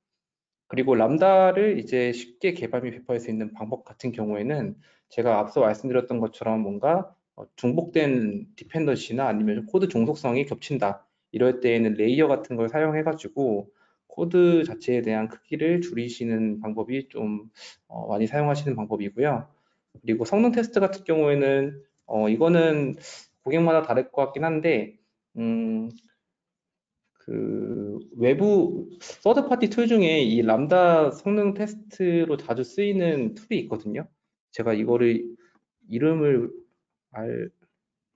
Speaker 3: 그리고 람다를 이제 쉽게 개발 및 배포할 수 있는 방법 같은 경우에는 제가 앞서 말씀드렸던 것처럼 뭔가 중복된 디펜던시나 아니면 코드 종속성이 겹친다. 이럴 때에는 레이어 같은 걸 사용해가지고 코드 자체에 대한 크기를 줄이시는 방법이 좀 많이 사용하시는 방법이고요. 그리고 성능 테스트 같은 경우에는 이거는 고객마다 다를 것 같긴 한데 그 외부 서드 파티 툴 중에 이 람다 성능 테스트로 자주 쓰이는 툴이 있거든요. 제가 이거를 이름을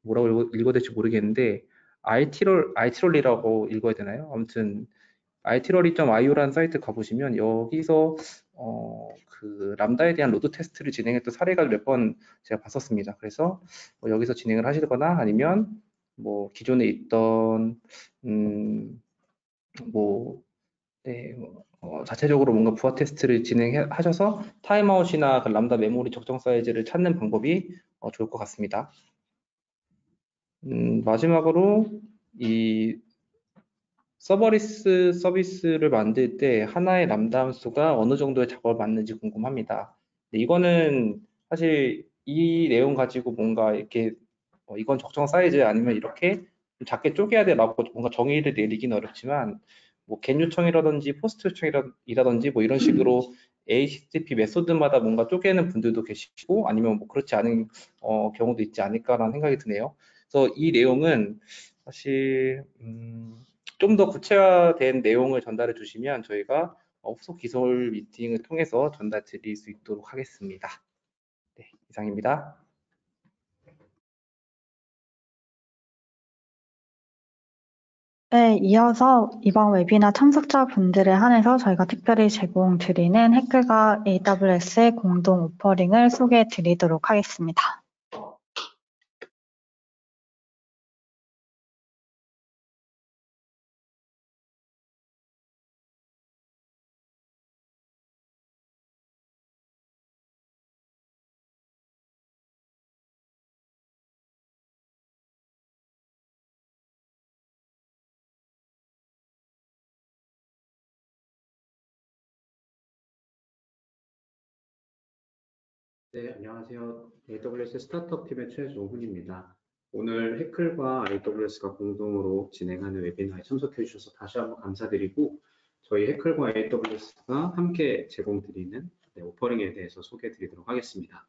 Speaker 3: 뭐라고 읽어야 될지 모르겠는데 아이티럴이라고 읽어야 되나요? 아무튼 itrolly.io라는 사이트 가보시면 여기서 그 람다에 대한 로드 테스트를 진행했던 사례가 몇 번 제가 봤었습니다. 그래서 여기서 진행을 하시거나 아니면 뭐 기존에 있던 뭐 네, 자체적으로 뭔가 부하 테스트를 진행하셔서 타임아웃이나 그 람다 메모리 적정 사이즈를 찾는 방법이 좋을 것 같습니다. 마지막으로 이 서버리스 서비스를 만들 때 하나의 람다 함수가 어느 정도의 작업을 맞는지 궁금합니다. 이거는 사실 이 내용 가지고 뭔가 이렇게 이건 적정 사이즈 아니면 이렇게 좀 작게 쪼개야 돼라고 뭔가 정의를 내리기는 어렵지만 뭐 get 요청이라든지 포스트 요청이라든지 뭐 이런 식으로 HTTP 메소드마다 뭔가 쪼개는 분들도 계시고 아니면 뭐 그렇지 않은 경우도 있지 않을까라는 생각이 드네요. 그래서 이 내용은 사실 좀 더 구체화된 내용을 전달해 주시면 저희가 후속 기술 미팅을 통해서 전달 드릴 수 있도록 하겠습니다. 네, 이상입니다.
Speaker 1: 네, 이어서 이번 웨비나 참석자분들에 한해서 저희가 특별히 제공드리는 해클과 AWS의 공동 오퍼링을 소개해 드리도록 하겠습니다.
Speaker 5: 네, 안녕하세요. AWS 스타트업 팀의 최종훈입니다. 오늘 해클과 AWS가 공동으로 진행하는 웨비나에 참석해 주셔서 다시 한번 감사드리고 저희 해클과 AWS가 함께 제공드리는 오퍼링에 대해서 소개해 드리도록 하겠습니다.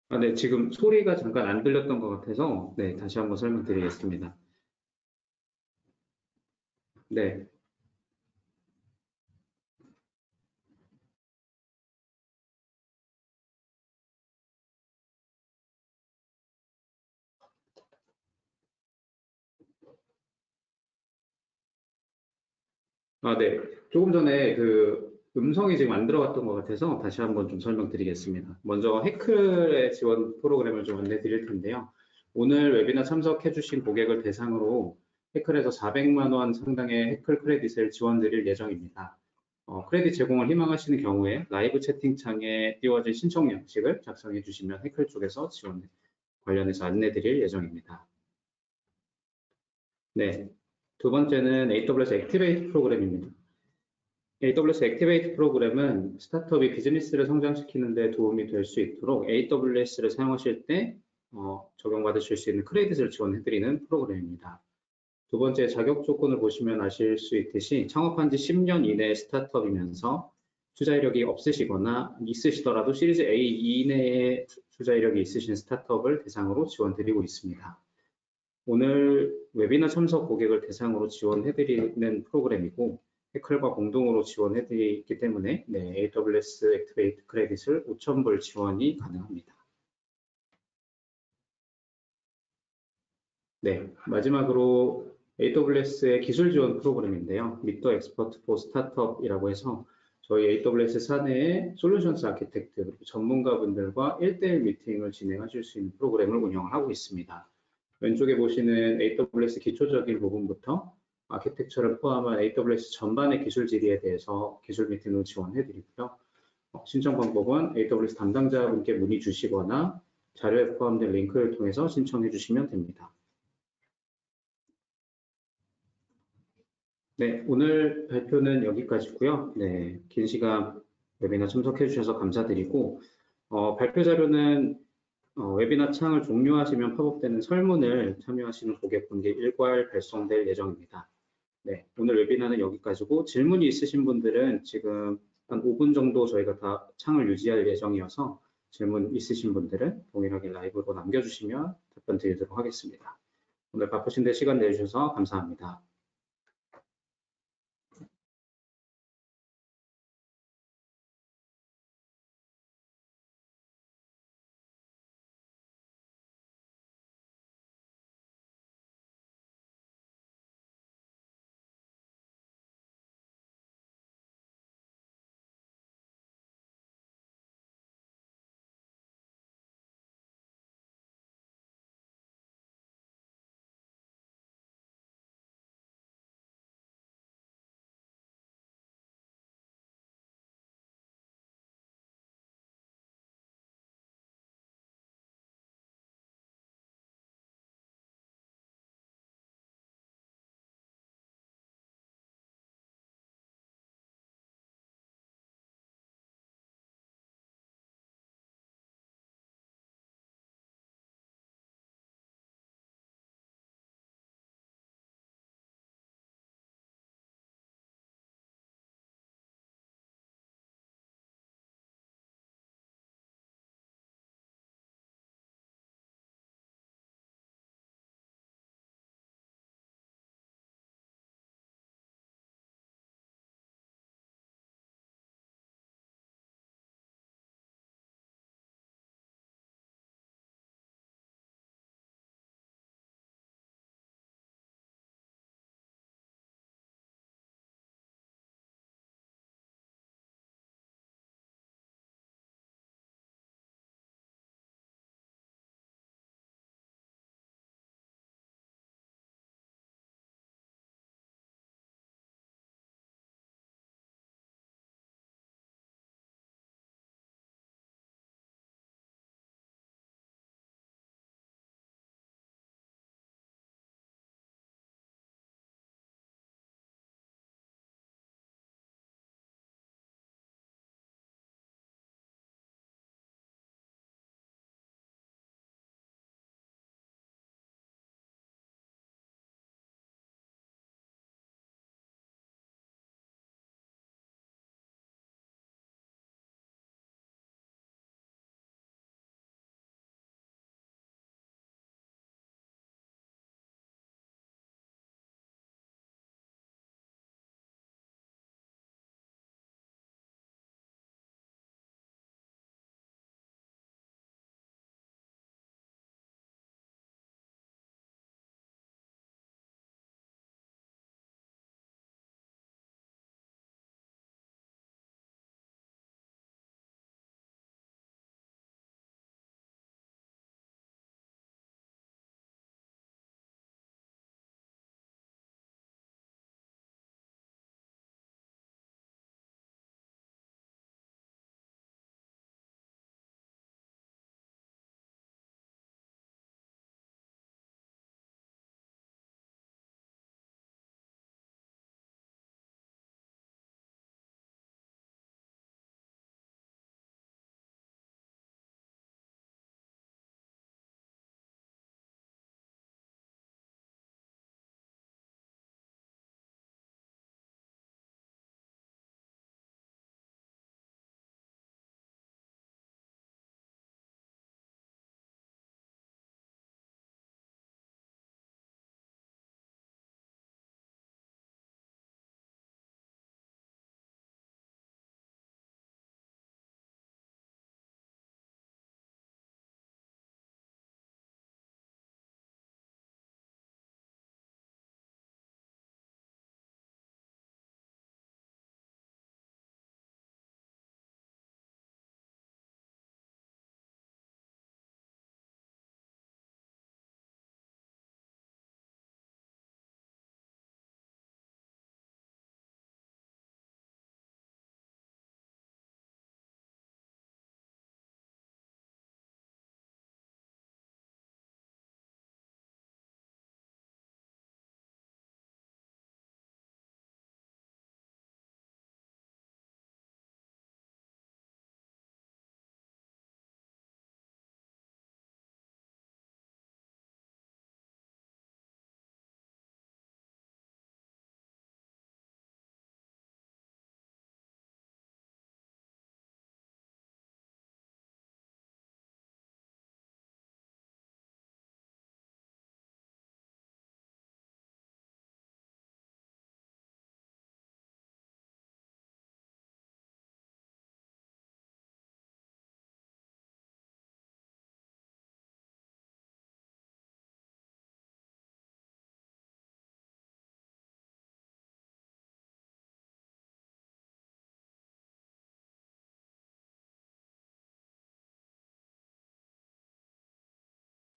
Speaker 5: 네, 지금 소리가 잠깐 안 들렸던 것 같아서 네, 다시 한번 설명드리겠습니다. 네. 네. 조금 전에 그 음성이 지금 안 들어갔던 것 같아서 다시 한번 좀 설명드리겠습니다. 먼저 해클의 지원 프로그램을 좀 안내 드릴 텐데요. 오늘 웨비나 참석해주신 고객을 대상으로 해클에서 400만 원 상당의 해클 크레딧을 지원 드릴 예정입니다. 크레딧 제공을 희망하시는 경우에 라이브 채팅창에 띄워진 신청 양식을 작성해 주시면 해클 쪽에서 지원 관련해서 안내 드릴 예정입니다. 네. 두 번째는 AWS 액티베이트 프로그램입니다. AWS 액티베이트 프로그램은 스타트업이 비즈니스를 성장시키는 데 도움이 될 수 있도록 AWS를 사용하실 때 적용받으실 수 있는 크레딧을 지원해드리는 프로그램입니다. 두 번째 자격 조건을 보시면 아실 수 있듯이 창업한 지 10년 이내의 스타트업이면서 투자 이력이 없으시거나 있으시더라도 시리즈 A 이내의 투자 이력이 있으신 스타트업을 대상으로 지원드리고 있습니다. 오늘 웨비나 참석 고객을 대상으로 지원해드리는 프로그램이고 해클과 공동으로 지원해드리기 때문에 AWS 액티베이트 크레딧을 5,000불 지원이 가능합니다. 네, 마지막으로 AWS의 기술 지원 프로그램인데요. Meet the Expert for Startup이라고 해서 저희 AWS 사내의 솔루션스 아키텍트 그리고 전문가분들과 1대1 미팅을 진행하실 수 있는 프로그램을 운영을 하고 있습니다. 왼쪽에 보시는 AWS 기초적인 부분부터 아키텍처를 포함한 AWS 전반의 기술 질의에 대해서 기술 미팅을 지원해 드리고요. 신청 방법은 AWS 담당자분께 문의 주시거나 자료에 포함된 링크를 통해서 신청해 주시면 됩니다. 네, 오늘 발표는 여기까지고요. 네, 긴 시간 웨비나 참석해 주셔서 감사드리고 발표 자료는 웨비나 창을 종료하시면 팝업되는 설문을 참여하시는 고객분께 일괄 발송될 예정입니다. 네, 오늘 웨비나는 여기까지고 질문이 있으신 분들은 지금 한 5분 정도 저희가 다 창을 유지할 예정이어서 질문 있으신 분들은 동일하게 라이브로 남겨주시면 답변 드리도록 하겠습니다. 오늘 바쁘신데 시간 내주셔서 감사합니다.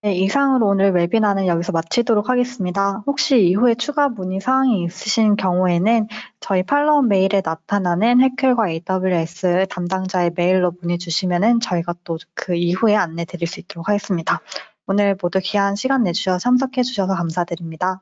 Speaker 1: 네, 이상으로 오늘 웨비나는 여기서 마치도록 하겠습니다. 혹시 이후에 추가 문의 사항이 있으신 경우에는 저희 팔로우 메일에 나타나는 해클과 AWS 담당자의 메일로 문의 주시면은 저희가 또 그 이후에 안내 드릴 수 있도록 하겠습니다. 오늘 모두 귀한 시간 내주셔서 참석해 주셔서 감사드립니다.